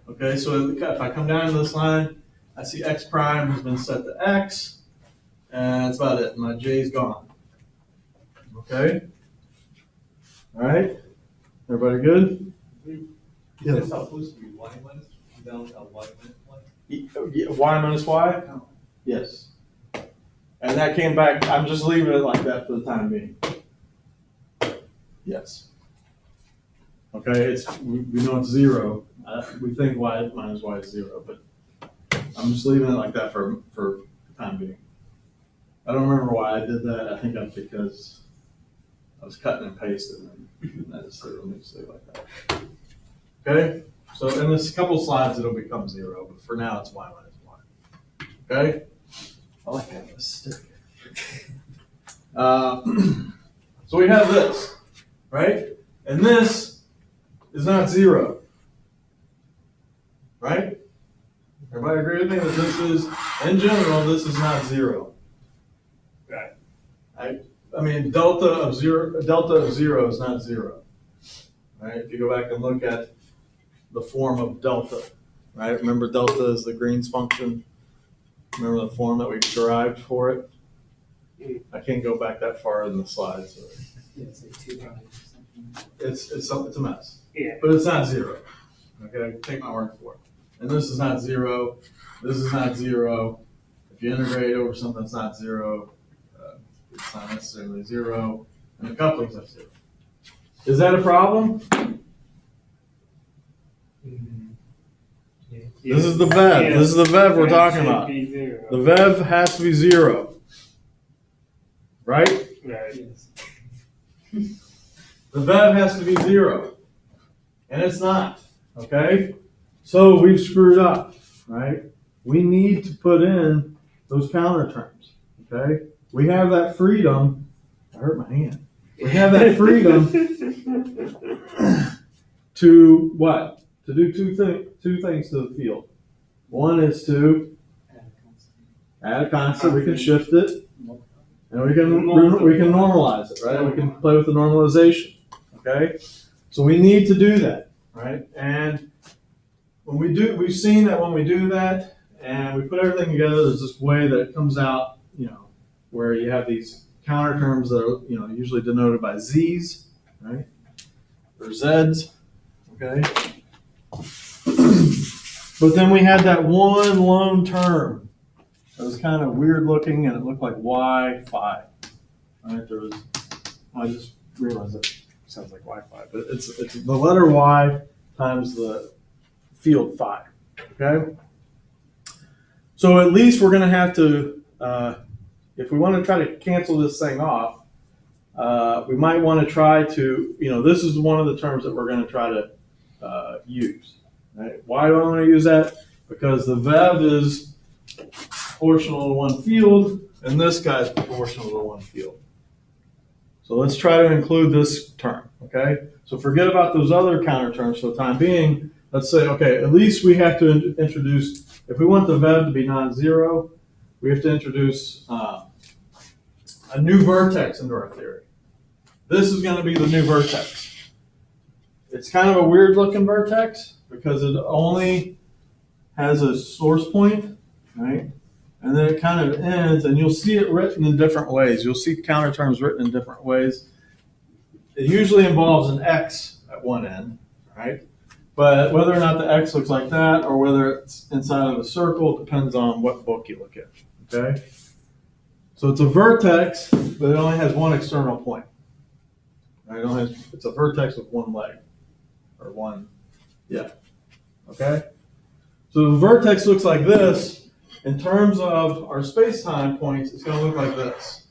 Okay, so if I come down to this line, I see x prime has been set to x, and that's about it. My j is gone. Okay. All right. Everybody good? Is Yeah. this supposed to be y minus delta y minus y? Y minus y? Yes. And that came back. I'm just leaving it like that for the time being. Yes. Okay. We know it's 0. We think y minus y is 0, but I'm just leaving it like that for the time being. I don't remember why I did that. I think that's because I was cutting and pasting, and that just let me stay like that. Okay. So in this couple slides, it'll become 0, but for now, it's y minus y. Okay. I like having a stick. So we have this, right? And this is not 0, right? Everybody agree with me that this is, in general, this is not 0. Right. I mean, delta of zero is not 0. Right? If you go back and look at the form of delta, right? Remember, delta is the Green's function. Remember the form that we derived for it? I can't go back that far in the slides. So it's a mess. Yeah. But it's not 0. Okay, take my word for it. And this is not 0. This is not 0. If you integrate over something that's not 0, it's not necessarily 0. And the coupling's not 0. Is that a problem? This is the VEV. Yeah. This is the VEV we're talking about. The The VEV has to be 0. Right? Right. The VEV has to be 0. And it's not. Okay? So we've screwed up. Right? We need to put in those counter terms. Okay? We have that freedom. I hurt my hand. We have that freedom to what? To do two things to the field. One is to add a constant. We can shift it, and we can normalize it. Right? We can play with the normalization. Okay. So we need to do that. Right? And when we do, we've seen that when we do that, and we put everything together, there's this way that it comes out. Where you have these counter terms that are usually denoted by z's, right, or z's. Okay. But then we had that one lone term. It was kind of weird looking, and it looked like Y5. Right? There was. I just realized it sounds like Wi-Fi, but it's the letter Y times the field phi. Okay. So at least we're going to have to, if we want to try to cancel this thing off, we might want to try to, this is one of the terms that we're going to try to use. Right? Why do I want to use that? Because the VEV is proportional to one field, and this guy is proportional to one field. So let's try to include this term, okay? So forget about those other counter terms for the time being. Let's say, okay, at least we have to introduce, if we want the VEV to be non-zero, we have to introduce a new vertex into our theory. This is going to be the new vertex. It's kind of a weird looking vertex because it only has a source point, right? And then it kind of ends, and you'll see it written in different ways. You'll see counter terms written in different ways. It usually involves an X at one end, right? But whether or not the X looks like that or whether it's inside of a circle depends on what book you look at, okay? So it's a vertex, but it only has one external point. Right? It's a vertex with one leg, or one, yeah, okay? So the vertex looks like this. In terms of our space-time points, it's going to look like this,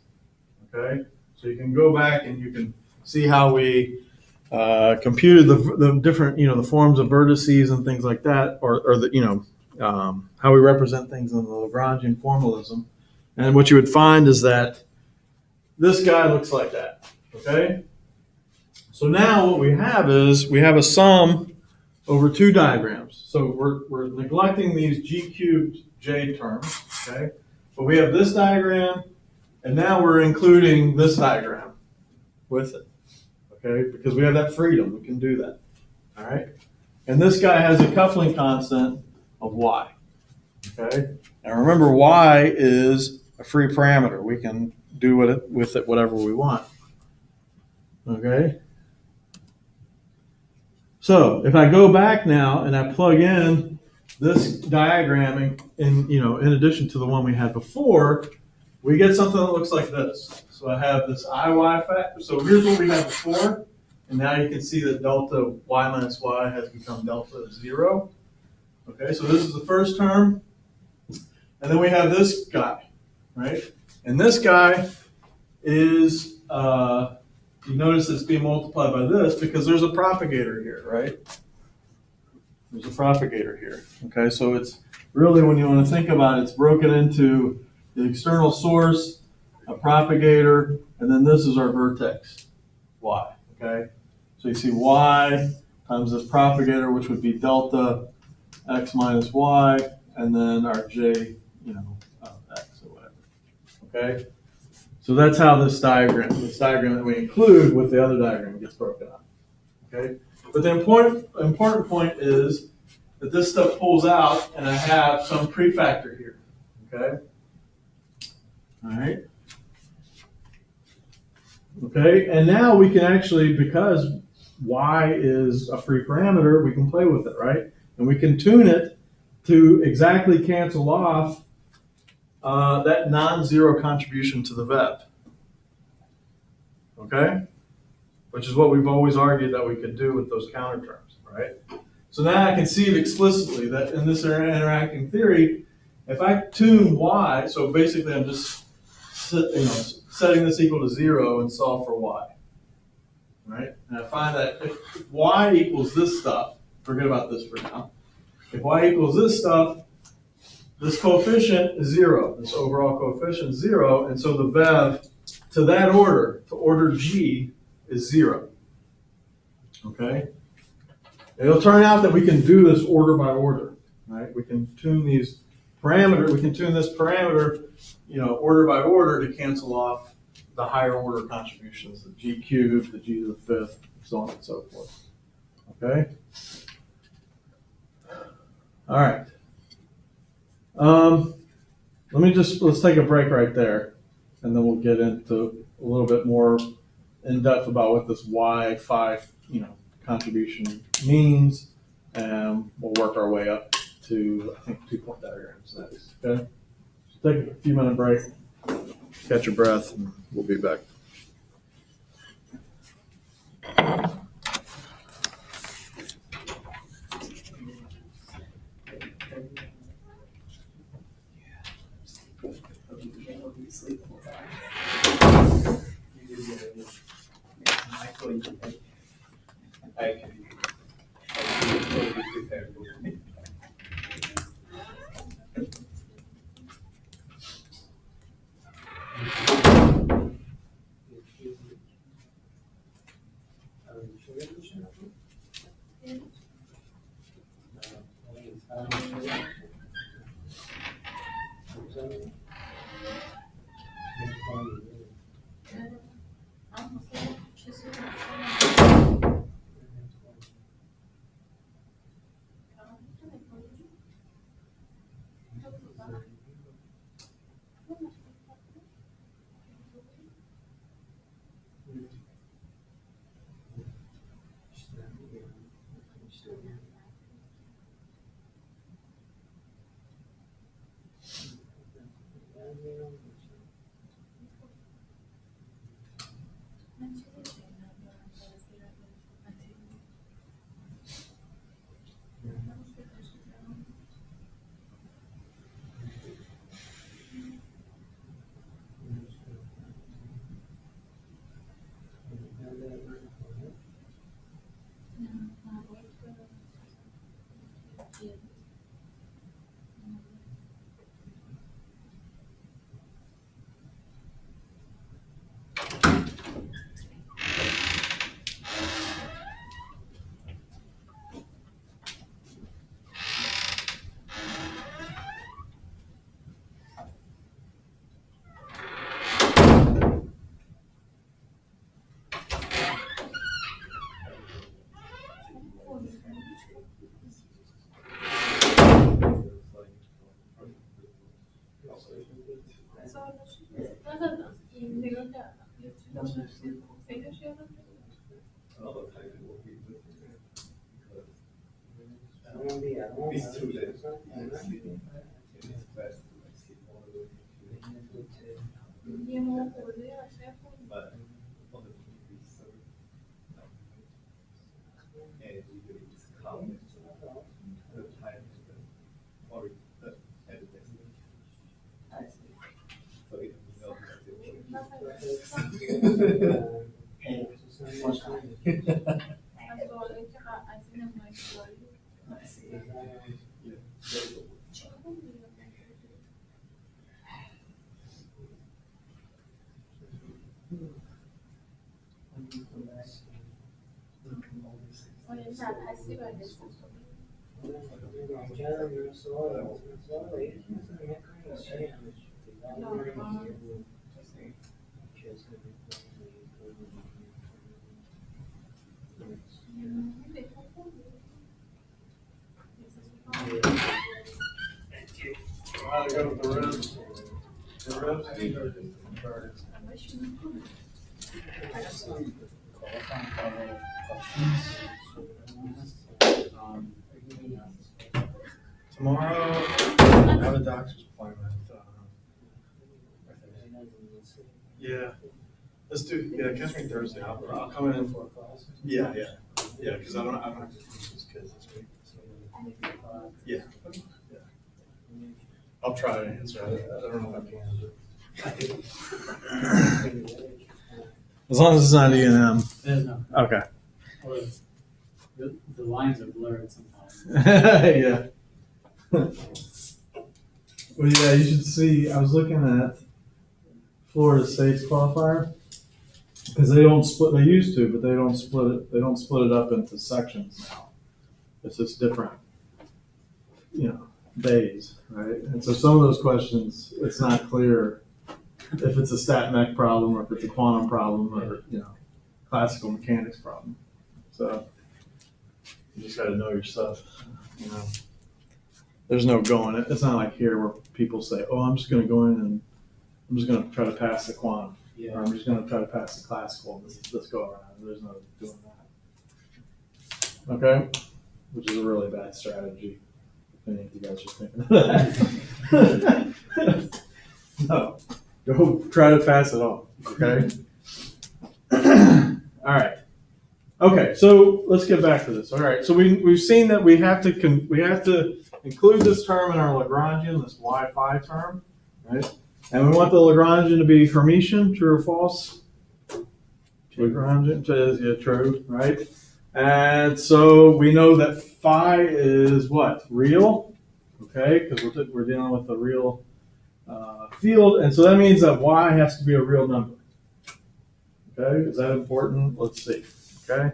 okay? So you can go back and you can see how we computed the different, the forms of vertices and things like that, or the, how we represent things in the Lagrangian formalism. And what you would find is that this guy looks like that, okay? So now what we have is we have a sum over two diagrams. So we're neglecting these G cubed J terms, okay? But we have this diagram, and now we're including this diagram with it, okay? Because we have that freedom, we can do that, all right? And this guy has a coupling constant of Y, okay? And remember, Y is a free parameter. We can do with it whatever we want, okay? So if I go back now and I plug in this diagram in addition to the one we had before, we get something that looks like this. So I have this IY factor. So here's what we had before. And now you can see that delta Y minus Y has become delta of 0. Okay, so this is the first term. And then we have this guy, right? And this guy is, you notice it's being multiplied by this because there's a propagator here, right? There's a propagator here. Okay, so it's really, when you want to think about it, it's broken into the external source, a propagator, and then this is our vertex, Y. Okay, so you see Y times this propagator, which would be delta X minus Y, and then our J, X or whatever. Okay, so that's how this diagram that we include with the other diagram gets broken up. Okay. But the important point is that this stuff pulls out and I have some prefactor here, okay? All right. Okay, and now we can actually, because Y is a free parameter, we can play with it, right? And we can tune it to exactly cancel off that non-zero contribution to the VEV, okay? Which is what we've always argued that we could do with those counter terms, right? So now I can see it explicitly that in this interacting theory, if I tune Y, so basically I'm just setting this equal to 0 and solve for Y, right? And I find that if Y equals this stuff, forget about this for now. If Y equals this stuff, this coefficient is 0. This overall coefficient is 0, and so the VEV to that order, to order G, is 0. Okay? It'll turn out that we can do this order by order, right? We can tune these parameters, we can tune this parameter, order by order to cancel off the higher order contributions, the G cubed, the G to the fifth, so on and so forth. Okay? All right. Let's take a break right there, and then we'll get into a little bit more in depth about what this Y5, contribution means, and we'll work our way up to, I think, 2-point diagrams next. Okay? So take a few minute break, catch your breath, and we'll be back. How to go with the ribs? The ribs, Steve, or just the burgers? I have some qualifying follow-up questions. Tomorrow, I have a doctor's appointment. Yeah. Let's do, catch me Thursday. I'll come in. Yeah, because I don't have to teach these kids this week. Yeah. I'll try to answer. I don't know if I can. As long as it's not E&M. No. Okay. Or the lines are blurred sometimes. Yeah. Well, yeah, you should see, I was looking at Florida State's qualifier, because they don't split, they used to, but they don't split it up into sections now. It's just different, days, right? And so some of those questions, it's not clear if it's a stat mech problem or if it's a quantum problem or, classical mechanics problem. So you just gotta know your stuff, There's no going, it's not like here where people say, oh, I'm just gonna go in and I'm just gonna try to pass the quantum. Or I'm just gonna try to pass the classical, let's go around. There's no doing that. Okay? Which is a really bad strategy. any of you guys are thinking of that. No, go try to pass it on, okay? All right. Okay, so let's get back to this. All right, so we've seen that we have to include this term in our Lagrangian, this y5 term, right? And we want the Lagrangian to be Hermitian, true or false? Lagrangian, yeah, true, right? And so we know that phi is what? Real, okay? Because we're dealing with a real field, and so that means that y has to be a real number. Okay, is that important? Let's see. Okay,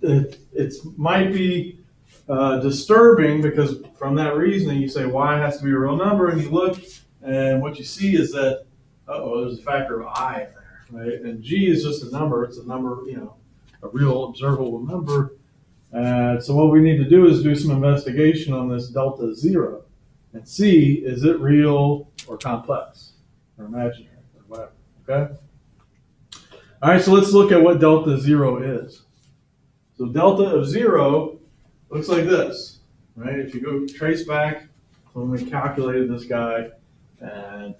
it might be disturbing because from that reasoning you say y has to be a real number, and you look, and what you see is that there's a factor of I in there, right? And g is just a number; it's a number, a real observable number. So what we need to do is do some investigation on this delta 0 and see, is it real or complex or imaginary or whatever. Okay. All right, so let's look at what delta 0 is. So delta of 0 looks like this, right? If you go trace back when we calculated this guy, and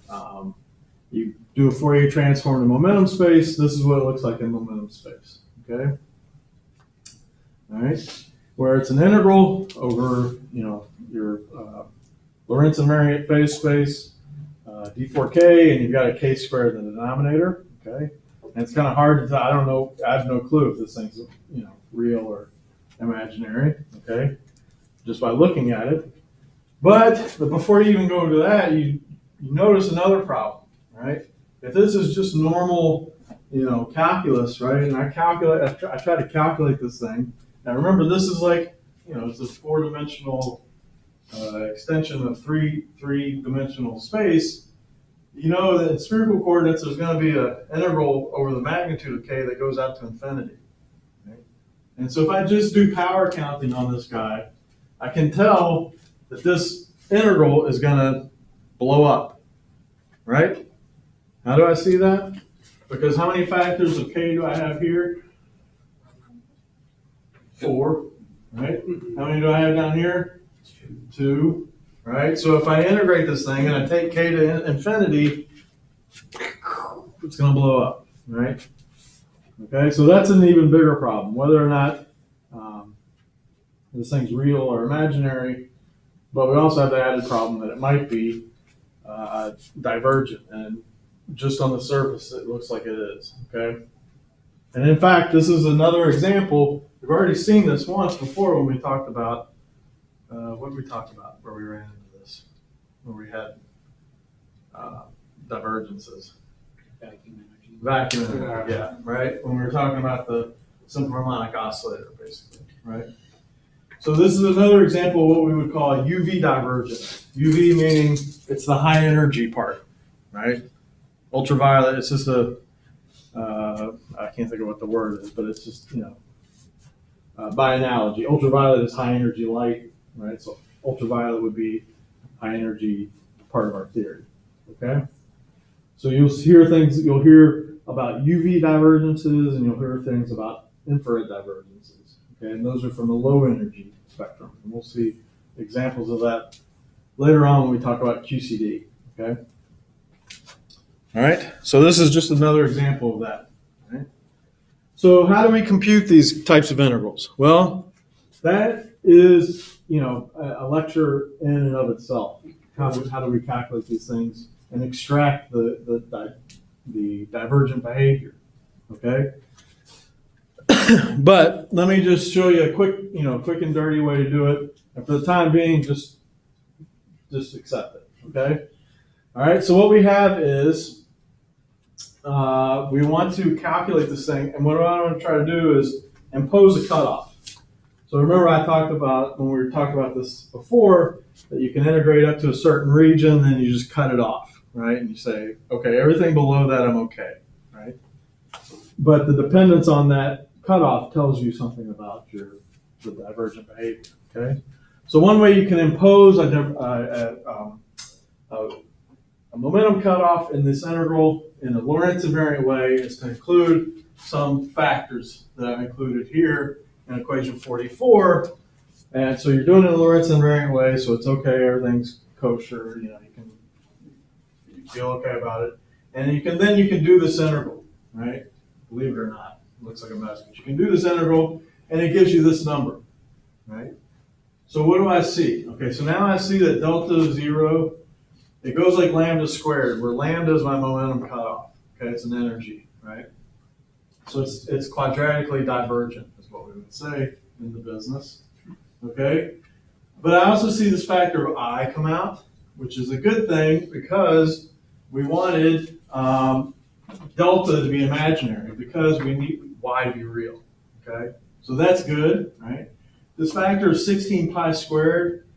you do a Fourier transform to momentum space, this is what it looks like in momentum space, okay? All right, where it's an integral over, your Lorentz invariant phase space, d4k, and you've got a k squared in the denominator, okay? And it's kind of hard to tell. I don't know. I have no clue if this thing's, real or imaginary, okay? Just by looking at it. But before you even go to that, you notice another problem, right? If this is just normal, calculus, right? And I try to calculate this thing. Now remember, this is like, it's a 4-dimensional extension of three-dimensional space. You know that in spherical coordinates, there's going to be an integral over the magnitude of k that goes out to infinity. Okay? And so if I just do power counting on this guy, I can tell that this integral is going to blow up, right? How do I see that? Because how many factors of k do I have here? 4, right? How many do I have down here? 2. Right? So if I integrate this thing and I take k to infinity, it's going to blow up, right? Okay, so that's an even bigger problem, whether or not this thing's real or imaginary, but we also have the added problem that it might be divergent, and just on the surface it looks like it is, okay? And in fact, this is another example. We've already seen this once before when we talked about what did we talk about where we ran into this, where we had divergences. Vacuum energy, yeah, right? When we were talking about the simple harmonic oscillator, basically, right? So this is another example of what we would call a UV divergence. UV meaning it's the high energy part, right? Ultraviolet, it's just I can't think of what the word is, but it's just, by analogy, ultraviolet is high energy light, right? So ultraviolet would be high energy part of our theory, okay? So you'll hear about UV divergences, and you'll hear things about infrared divergences, okay? And those are from the low energy spectrum. And we'll see examples of that later on when we talk about QCD, okay? All right, so this is just another example of that, right? So how do we compute these types of integrals? Well, that is, a lecture in and of itself. How do we calculate these things and extract the divergent behavior, okay? But let me just show you a quick and dirty way to do it. And for the time being, just accept it, okay? All right, so what we have is we want to calculate this thing, and what I want to try to do is impose a cutoff. So remember I talked about, when we talked about this before, that you can integrate up to a certain region, then you just cut it off, right? And you say, okay, everything below that I'm okay, right? But the dependence on that cutoff tells you something about the divergent behavior, okay? So one way you can impose a momentum cutoff in this integral in a Lorentz invariant way is to include some factors that I've included here in equation 44. And so you're doing it in a Lorentz invariant way, so it's okay, everything's kosher, you feel okay about it. And you can do this integral, right? Believe it or not, it looks like a mess, but you can do this integral and it gives you this number, right? So what do I see? Okay, so now I see that delta is 0. It goes like lambda squared, where lambda is my momentum cutoff. Okay, it's an energy, right? So it's quadratically divergent, is what we would say in the business. Okay, but I also see this factor of I come out, which is a good thing because we wanted delta to be imaginary because we need y to be real. Okay, so that's good, right? This factor is 16 pi squared.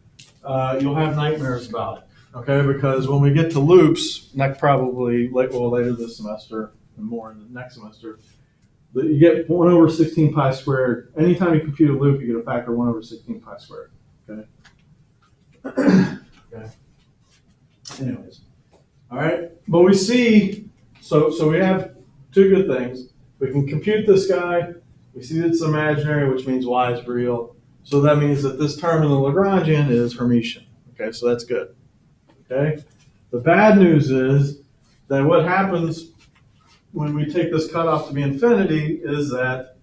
You'll have nightmares about it. Okay, because when we get to loops, probably later this semester and more in the next semester, you get 1 over 16 pi squared. Anytime you compute a loop, you get a factor of 1 over 16 pi squared. Okay. Okay. Anyways, all right. But we see, so we have two good things. We can compute this guy. We see that it's imaginary, which means y is real. So that means that this term in the Lagrangian is Hermitian. Okay, so that's good. Okay. The bad news is that what happens when we take this cutoff to be infinity is that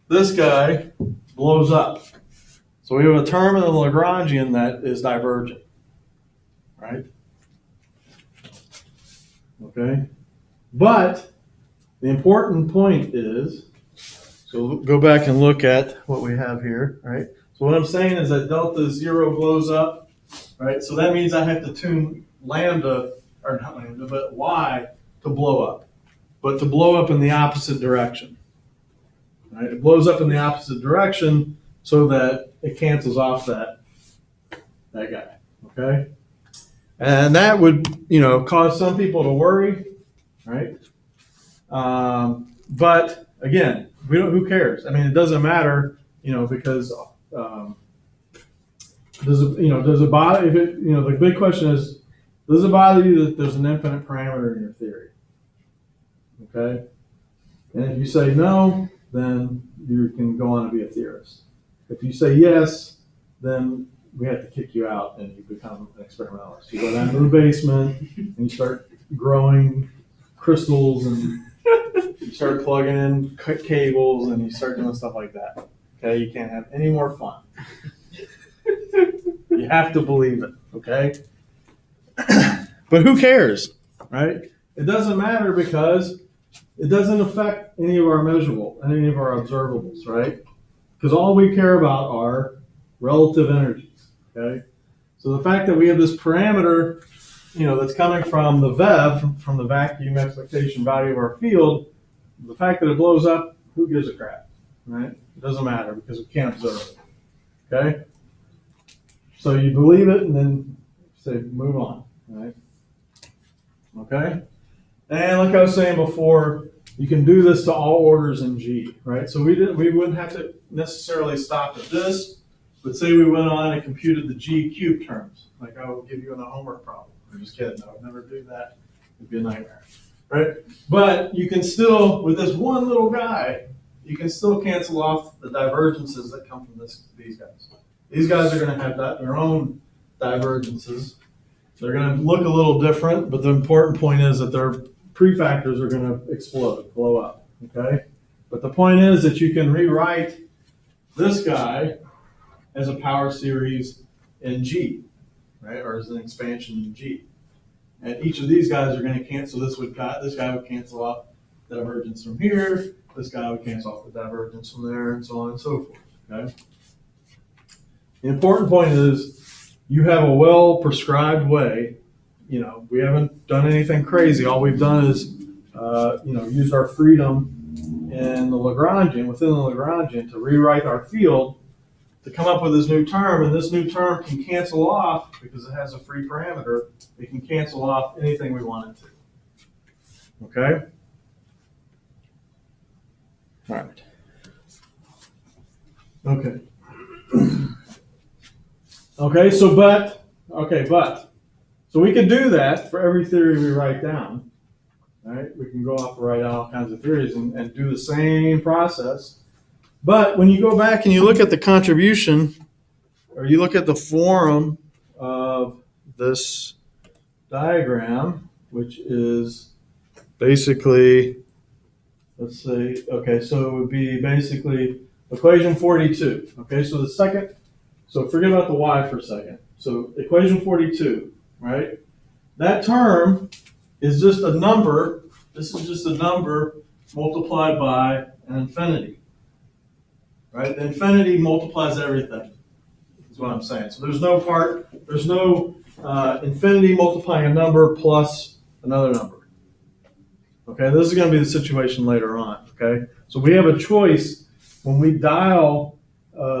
this guy blows up. So we have a term in the Lagrangian that is divergent, right? Okay. But the important point is, so go back and look at what we have here, right? So what I'm saying is that delta 0 blows up, right? So that means I have to tune lambda, or not lambda, but y to blow up. But to blow up in the opposite direction, right? It blows up in the opposite direction so that it cancels off that guy, okay? And that would, cause some people to worry, right? But again, who cares? I mean, it doesn't matter, because does it bother? If it, the big question is, does it bother you that there's an infinite parameter in your theory? Okay, and if you say no, then you can go on to be a theorist. If you say yes, then we have to kick you out and you become an experimentalist. You go down to the basement and you start growing crystals and you start plugging in cables and you start doing stuff like that. Okay, you can't have any more fun. You have to believe it, okay? But who cares, right? It doesn't matter because it doesn't affect any of our any of our observables, right? Because all we care about are relative energies, okay? So the fact that we have this parameter, that's coming from the VEV, from the vacuum expectation value of our field, the fact that it blows up, who gives a crap, right? It doesn't matter because we can't observe it, okay? So you believe it and then say, move on, right? Okay? And like I was saying before, you can do this to all orders in G, right? So we wouldn't have to necessarily stop at this, but say we went on and computed the G cubed terms, like I will give you in a homework problem. I'm just kidding, I would never do that. It'd be a nightmare, right? But you can still, with this one little guy, you can still cancel off the divergences that come from these guys. These guys are going to have their own divergences. They're going to look a little different, but the important point is that their prefactors are going to explode, blow up, okay? But the point is that you can rewrite this guy as a power series in G, right? Or as an expansion in G. And each of these guys are going to cancel. This guy would cancel off the divergence from here. This guy would cancel off the divergence from there, and so on and so forth, okay? The important point is you have a well-prescribed way. We haven't done anything crazy. All we've done is, use our freedom in the Lagrangian, within the Lagrangian, to rewrite our field to come up with this new term. And this new term can cancel off, because it has a free parameter, it can cancel off anything we want it to. Okay? All right. Okay. Okay, so we can do that for every theory we write down, right? We can go off and write all kinds of theories and do the same process. But when you go back and you look at the contribution or you look at the form of this diagram, which is basically, let's see, okay, so it would be basically equation 42. Okay, so so forget about the y for a second. So equation 42, right? That term is just a number. This is just a number multiplied by an infinity, right? The infinity multiplies everything, is what I'm saying. So there's no infinity multiplying a number plus another number. Okay, this is going to be the situation later on. Okay, so we have a choice when we dial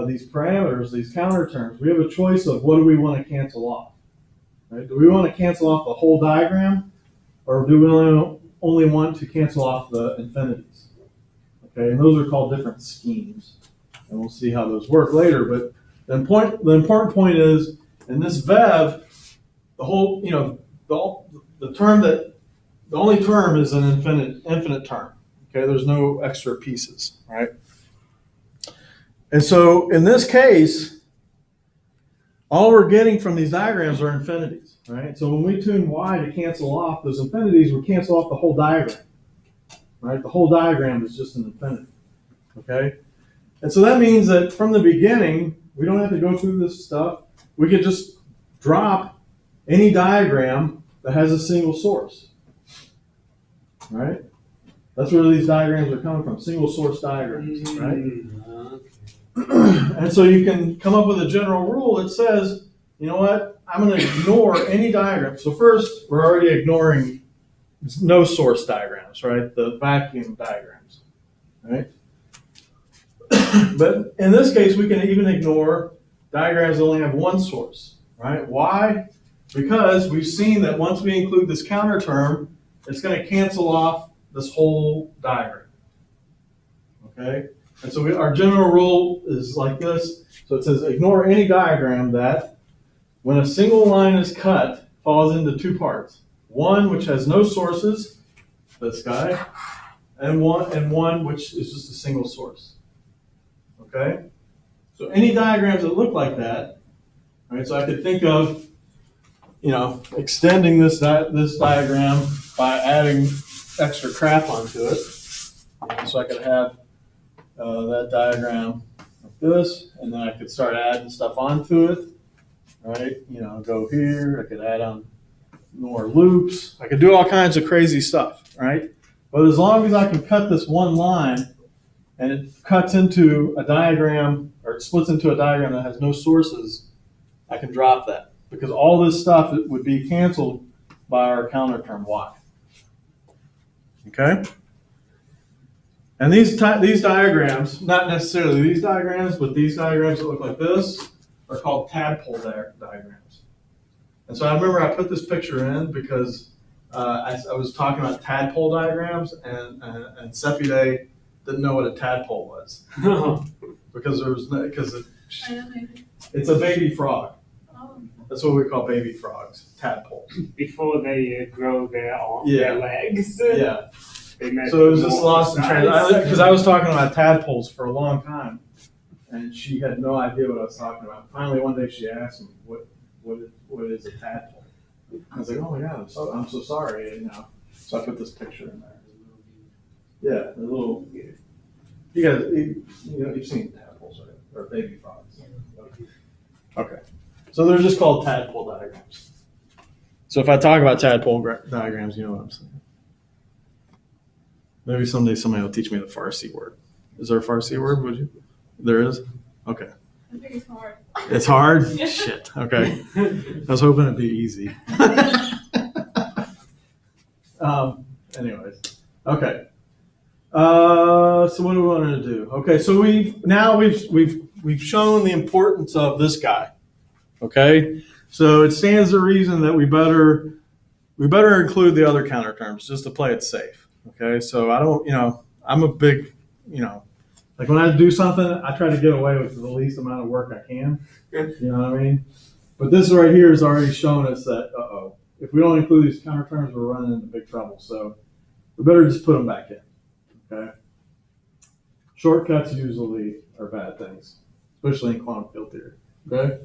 these parameters, these counter terms. We have a choice of what do we want to cancel off. Right? Do we want to cancel off the whole diagram, or do we only want to cancel off the infinities? Okay, and those are called different schemes, and we'll see how those work later. But the important point is in this VEV, the whole, the term that the only term is an infinite term. Okay, there's no extra pieces, right? And so in this case, all we're getting from these diagrams are infinities, right? So when we tune y to cancel off those infinities, we cancel off the whole diagram, right? The whole diagram is just an infinity, okay? And so that means that from the beginning, we don't have to go through this stuff. We could just drop any diagram that has a single source, right? That's where these diagrams are coming from, single source diagrams, right? And so you can come up with a general rule that says, you know what, I'm going to ignore any diagram. So first, we're already ignoring no source diagrams, right? The vacuum diagrams, right? But in this case, we can even ignore diagrams that only have one source, right? Why? Because we've seen that once we include this counter term, it's going to cancel off this whole diagram, okay? And so our general rule is like this. So it says ignore any diagram that, when a single line is cut, falls into two parts. One which has no sources, this guy, and one which is just a single source. Okay? So any diagrams that look like that, right? So I could think of, extending this diagram by adding extra crap onto it. So I could have that diagram like this, and then I could start adding stuff onto it, right? Go here, I could add on more loops. I could do all kinds of crazy stuff, right? But as long as I can cut this one line and it cuts into a diagram, or it splits into a diagram that has no sources, I can drop that, because all this stuff would be canceled by our counter term y. Okay? And these diagrams, not necessarily these diagrams, but these diagrams that look like this are called tadpole diagrams. And so I remember I put this picture in because I was talking about tadpole diagrams, and Sepide didn't know what a tadpole was because it's a baby frog. That's what we call baby frogs, tadpoles. Before they grow their legs. Yeah. So it was just lost in translation, because I was talking about tadpoles for a long time, and she had no idea what I was talking about. Finally, one day she asked me, "What is a tadpole?" I was like, "Oh my God, I'm so sorry." So I put this picture in there. Yeah, the little. You guys, you've seen tadpoles, right? Or baby frogs. Okay, so they're just called tadpole diagrams. So if I talk about tadpole diagrams, you know what I'm saying. Maybe someday somebody will teach me the Farsi word. Is there a Farsi word? Would you? There is? Okay. I think it's hard. It's hard? Shit. Okay. I was hoping it'd be easy. Anyways. Okay. So what do we want to do? Okay, so we've shown the importance of this guy. Okay? So it stands to reason that we better include the other counter terms just to play it safe. Okay, so I don't, I'm a big, like when I do something, I try to get away with the least amount of work I can. You know what I mean? But this right here has already shown us that, if we don't include these counter terms, we're running into big trouble. So we better just put them back in. Okay? Shortcuts usually are bad things, especially in quantum field theory. Okay?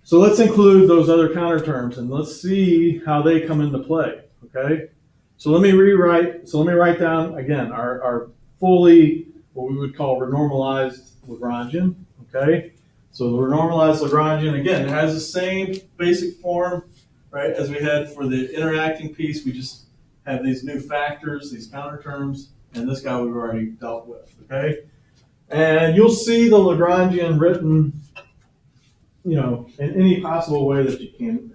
So let's include those other counter terms and let's see how they come into play. Okay. So let me write down again our fully what we would call renormalized Lagrangian. Okay. So the renormalized Lagrangian, again, it has the same basic form, right, as we had for the interacting piece. We just have these new factors, these counter terms, and this guy we've already dealt with. Okay. And you'll see the Lagrangian written, in any possible way that you can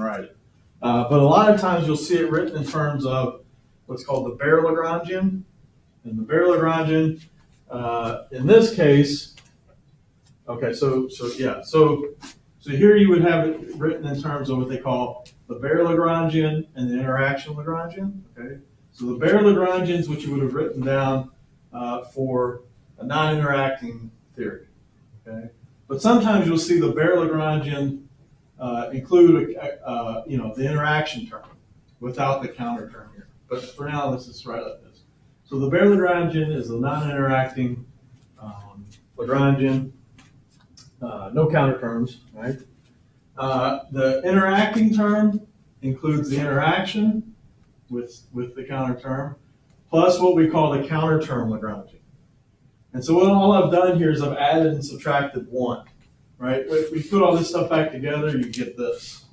write it. But a lot of times you'll see it written in terms of what's called the bare Lagrangian. And the bare Lagrangian, in this case, okay, so here you would have it written in terms of what they call the bare Lagrangian and the interaction Lagrangian. Okay, so the bare Lagrangian is what you would have written down for a non-interacting theory. Okay, but sometimes you'll see the bare Lagrangian include the interaction term without the counter term here. But for now, let's just write like this. So the bare Lagrangian is the non-interacting Lagrangian, no counter terms, right? The interacting term includes the interaction with the counter term, plus what we call the counter term Lagrangian. And so all I've done here is I've added and subtracted one, right? If we put all this stuff back together, you get this.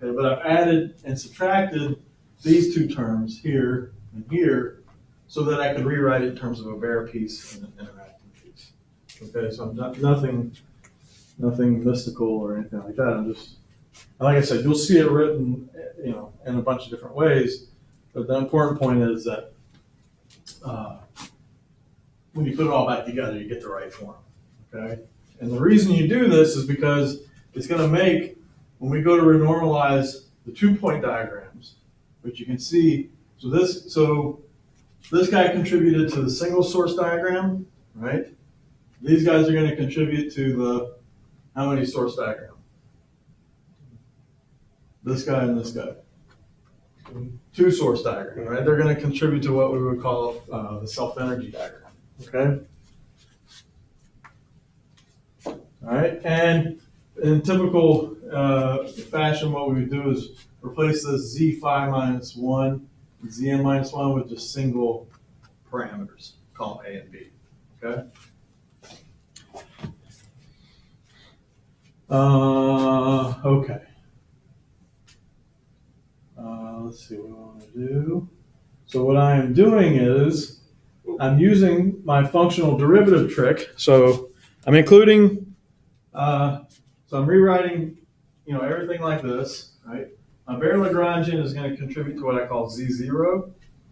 Okay, but I've added and subtracted these two terms here and here so that I could rewrite it in terms of a bare piece and an interacting piece. Okay, so I'm nothing mystical or anything like that. I'm just, like I said, you'll see it written, in a bunch of different ways. But the important point is that when you put it all back together, you get the right form. Okay, and the reason you do this is because it's going to make, when we go to renormalize the 2-point diagrams, which you can see. So this guy contributed to the single source diagram, right? These guys are going to contribute to the how many source diagram? This guy and this guy. 2 source diagram, right? They're going to contribute to what we would call the self-energy diagram. Okay. All right, and in typical fashion, what we would do is replace this z phi minus 1, zn minus 1 with just single parameters, call them A and B. Okay. Okay. Let's see what I want to do. So what I am doing is I'm using my functional derivative trick. So I'm including, so I'm rewriting, everything like this, right? My bare Lagrangian is going to contribute to what I call Z0,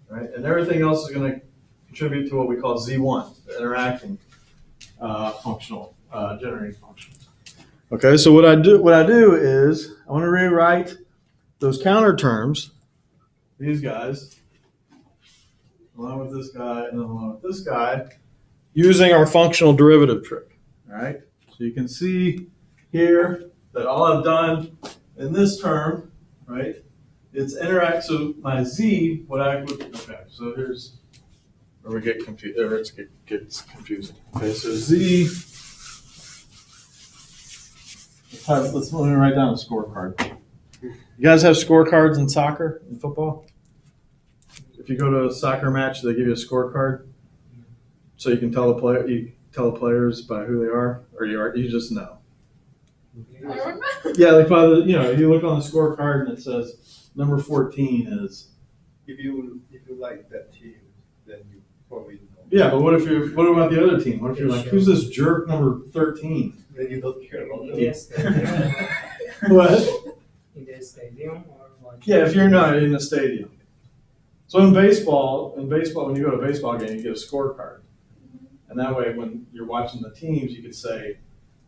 right? And everything else is going to contribute to what we call Z1, the interacting functional, generating functions. Okay, so what I do is I want to rewrite those counter terms, these guys, along with this guy and then along with this guy, using our functional derivative trick. All right, so you can see here that all I've done in this term, right, it's interact. So my z, so here's where we get confused, or it gets confusing. Okay, so z. Let me write down a scorecard. You guys have scorecards in soccer and football? If you go to a soccer match, they give you a scorecard, so you can tell the players by who they are, or you just know. Yeah, like by the, you look on the scorecard and it says number 14 is. If you like that team, then you probably know. Yeah, but what about the other team? What if you're like, who's this jerk number 13? Then you don't care about them. Yes. What? In the stadium or what? Yeah, if you're not in the stadium. So in baseball, when you go to a baseball game, you get a scorecard. And that way, when you're watching the teams, you can say,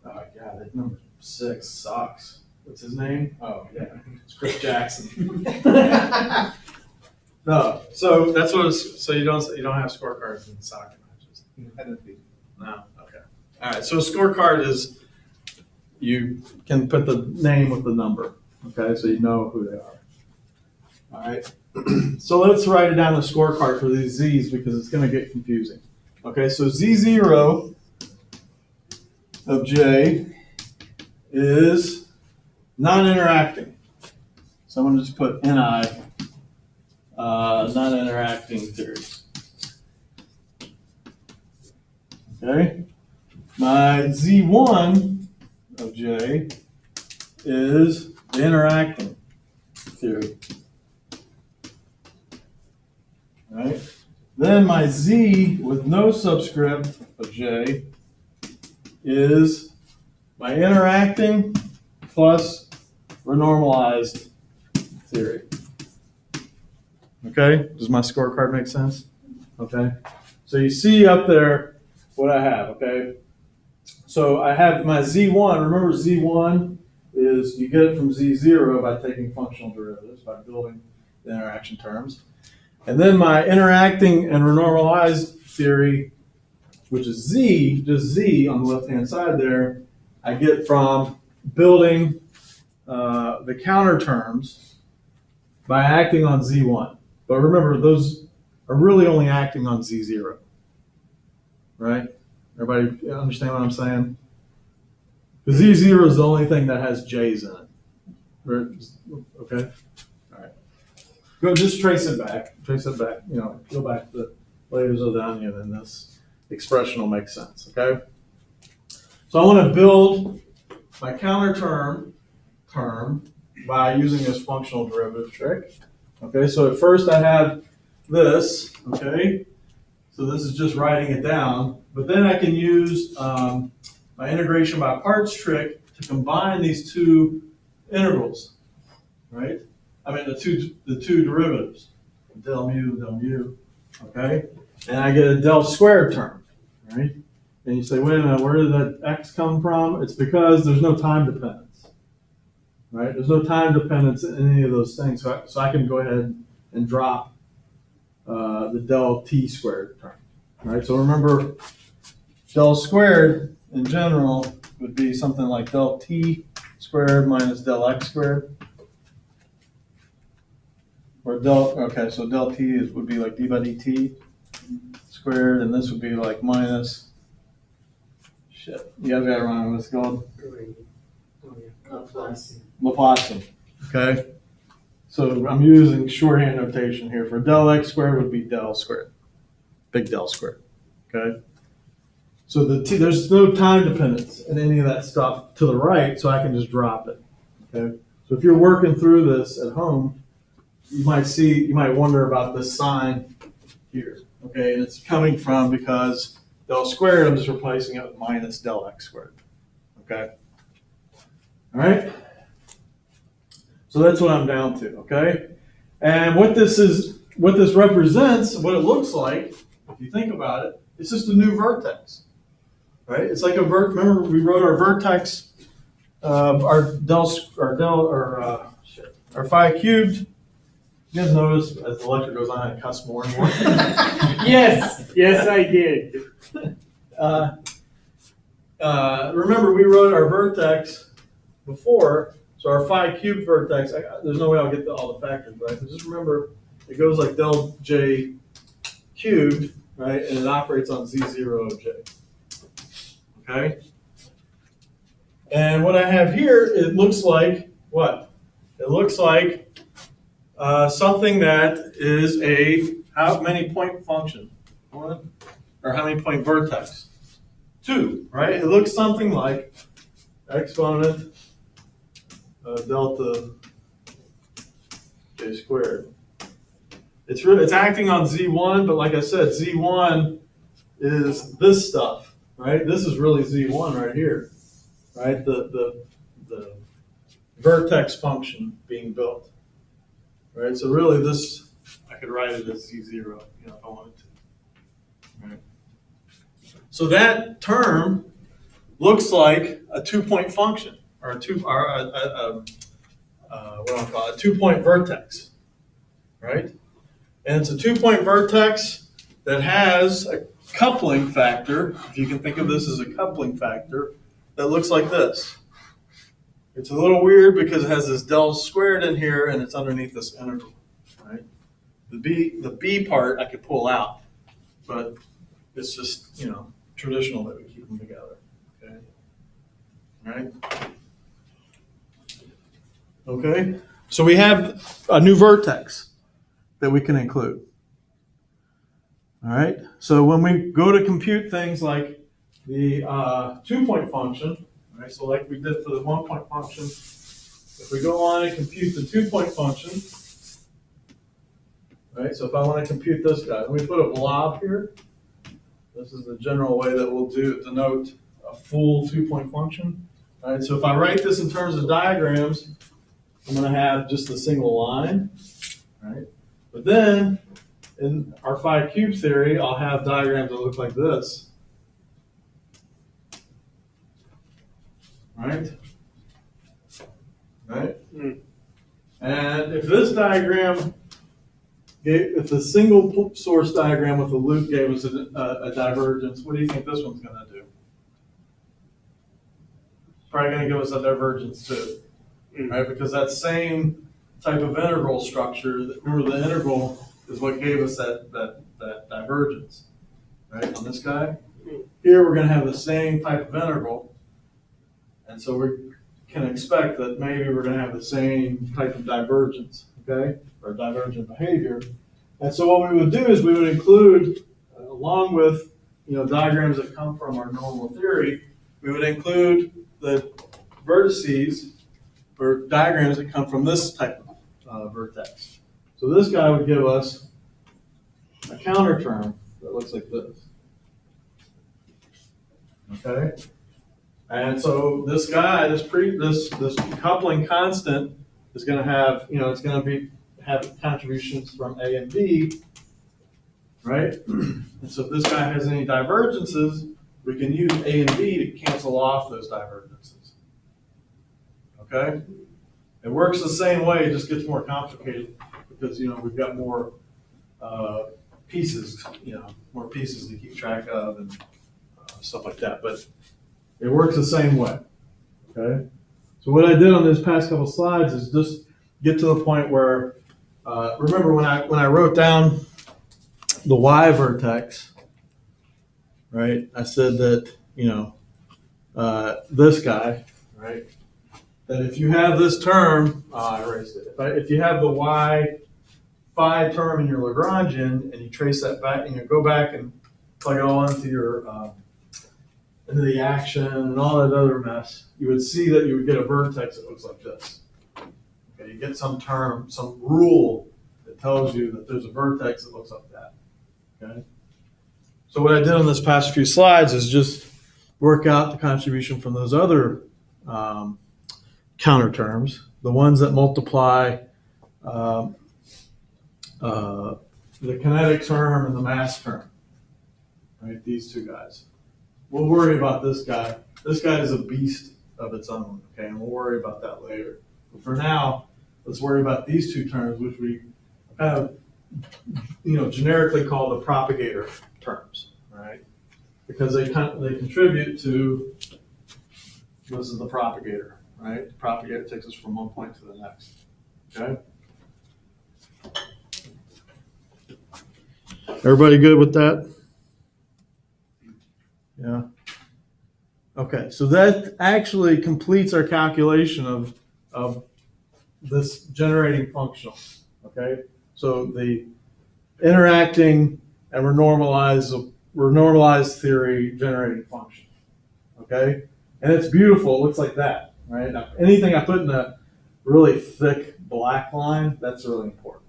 oh, yeah, that number 6 sucks. What's his name? Oh, yeah, it's Chris Jackson. No, so that's what so you don't have scorecards in soccer matches. I don't think. No, okay. All right, so a scorecard is you can put the name with the number, okay, so you know who they are. All right, so let's write it down the scorecard for these Z's because it's going to get confusing. Okay, so Z0 of J is non-interacting. So I'm going to just put NI, non-interacting theories. Okay? My Z1 of J is the interacting theory. Right? Then my Z with no subscript of J is my interacting plus renormalized theory. Okay? Does my scorecard make sense? Okay? So you see up there what I have, okay? So I have my Z1. Remember, Z1 is you get it from Z0 by taking functional derivatives, by building the interaction terms. And then my interacting and renormalized theory, which is Z, just Z on the left-hand side there, I get from building the counter terms by acting on Z1. But remember, those are really only acting on Z0. Right? Everybody understand what I'm saying? Because Z0 is the only thing that has J's in it. Right? Okay? All right. Go just trace it back. Trace it back. You know, go back to the layers of the onion, and this expression will make sense. Okay? So I want to build my counter term by using this functional derivative trick. Okay, so at first I have this, okay? So this is just writing it down, but then I can use my integration by parts trick to combine these two integrals, right? I mean the two derivatives, del mu, okay? And I get a del squared term, right? And you say, wait a minute, where did that x come from? It's because there's no time dependence, right? There's no time dependence in any of those things, so I can go ahead and drop the del t squared term, right? So remember, del squared in general would be something like del t squared minus del x squared. Or so del t would be like d by dt squared, and this would be like minus, shit, you guys got to remember what it's called? Laplacian. Okay? So I'm using shorthand notation here. For del x squared would be del squared. Big del squared. Okay? So there's no time dependence in any of that stuff to the right, so I can just drop it. Okay? So if you're working through this at home, you might wonder about this sign here. Okay, and it's coming from because del squared, I'm just replacing it with minus del x squared. Okay? All right? So that's what I'm down to, okay? And what this represents, what it looks like, if you think about it, it's just a new vertex, right? It's like remember we wrote our vertex, our phi cubed. You guys notice as the lecture goes on, I cuss more and more. Yes, I did. Remember, we wrote our vertex before, so our phi cubed vertex, there's no way I'll get all the factors, right? But just remember, it goes like del j cubed, right? And it operates on z0 of j. Okay? And what I have here, it looks like what? It looks like something that is a how many point function? Or how many point vertex? 2, right? It looks something like exponent delta j squared. It's acting on Z1, but like I said, Z1 is this stuff, right? This is really Z1 right here, right? The vertex function being built, right? So really this, I could write it as Z0, if I wanted to, right? So that term looks like a 2-point function, or a 2-point vertex, right? And it's a 2-point vertex that has a coupling factor, if you can think of this as a coupling factor, that looks like this. It's a little weird because it has this del squared in here and it's underneath this integral, right? The B part I could pull out, but it's just, traditional that we keep them together, okay? All right? Okay, so we have a new vertex that we can include. All right, so when we go to compute things like the 2-point function, right? So like we did for the 1-point function, if we go on and compute the 2-point function, right? So if I want to compute this guy, let me put a blob here. This is the general way that we'll denote a full 2-point function. All right, so if I write this in terms of diagrams, I'm going to have just a single line, right? But then in our 5 cube theory, I'll have diagrams that look like this, right? Right? Mm. And if this diagram, if the single source diagram with a loop gave us a divergence, what do you think this one's going to do? It's probably going to give us a divergence too, right? Because that same type of integral structure, remember the integral is what gave us that divergence, right, on this guy. Here we're going to have the same type of integral, and so we can expect that maybe we're going to have the same type of divergence, okay, or divergent behavior. And so what we would do is we would include, along with diagrams that come from our normal theory, we would include the vertices or diagrams that come from this type of vertex. So this guy would give us a counter term that looks like this. Okay? And so this guy, this coupling constant is going to have, it's going to have contributions from A and B, right? And so if this guy has any divergences, we can use A and B to cancel off those divergences. Okay? It works the same way, it just gets more complicated because we've got more pieces, more pieces to keep track of and stuff like that. But it works the same way. Okay. So what I did on this past couple slides is just get to the point where remember when I wrote down the y vertex, right? I said that this guy, right? That if you have this term, I erased it. If you have the y phi term in your Lagrangian and you trace that back and you go back and plug it all into your into the action and all that other mess, you would see that you would get a vertex that looks like this. Okay, you get some term, some rule that tells you that there's a vertex that looks like that. Okay. So what I did on this past few slides is just work out the contribution from those other counter terms, the ones that multiply the kinetic term and the mass term, right? These two guys. We'll worry about this guy. This guy is a beast of its own, okay? And we'll worry about that later. But for now, let's worry about these two terms, which we kind of, generically call the propagator terms, right? Because they contribute to, this is the propagator, right? The propagator takes us from one point to the next, okay? Everybody good with that? Yeah. Okay, so that actually completes our calculation of this generating functional. Okay, so the interacting and renormalized theory generating function. Okay, and it's beautiful. It looks like that, right? Now, anything I put in a really thick black line, that's really important.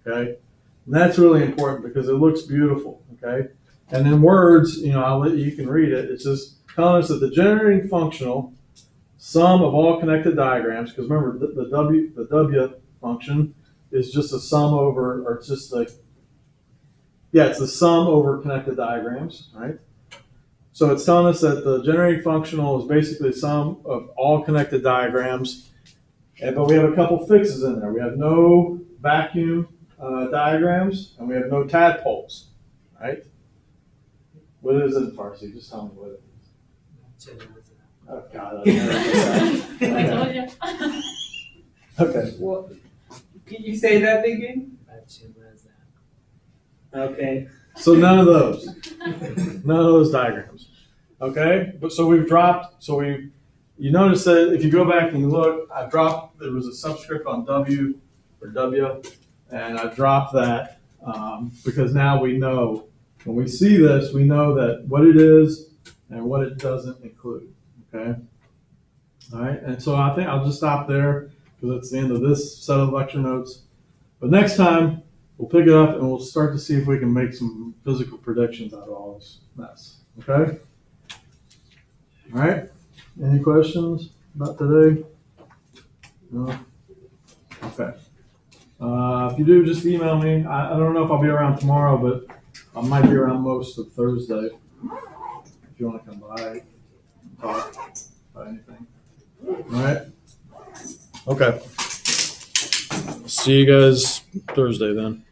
Okay, and that's really important because it looks beautiful. Okay. And in words, I'll let you can read it. It's just telling us that the generating functional sum of all connected diagrams, because remember the W function is just a sum over, or it's just like, it's the sum over connected diagrams, right? So it's telling us that the generating functional is basically the sum of all connected diagrams, but we have a couple fixes in there. We have no vacuum diagrams, and we have no tadpoles, right? What is it in Farsi? Just tell me what it is. Oh, God. I told you. Okay. Well, can you say that again? Okay. So none of those. None of those diagrams. Okay? But so we've dropped, so we you notice that if you go back and you look, there was a subscript on W or W, and I dropped that because now we know, when we see this, we know that what it is and what it doesn't include, okay? All right, and so I think I'll just stop there because it's the end of this set of lecture notes. But next time, we'll pick it up and we'll start to see if we can make some physical predictions out of all this mess, okay? All right, any questions about today? No? Okay. If you do, just email me. I don't know if I'll be around tomorrow, but I might be around most of Thursday. If you want to come by and talk about anything. All right? Okay. See you guys Thursday then.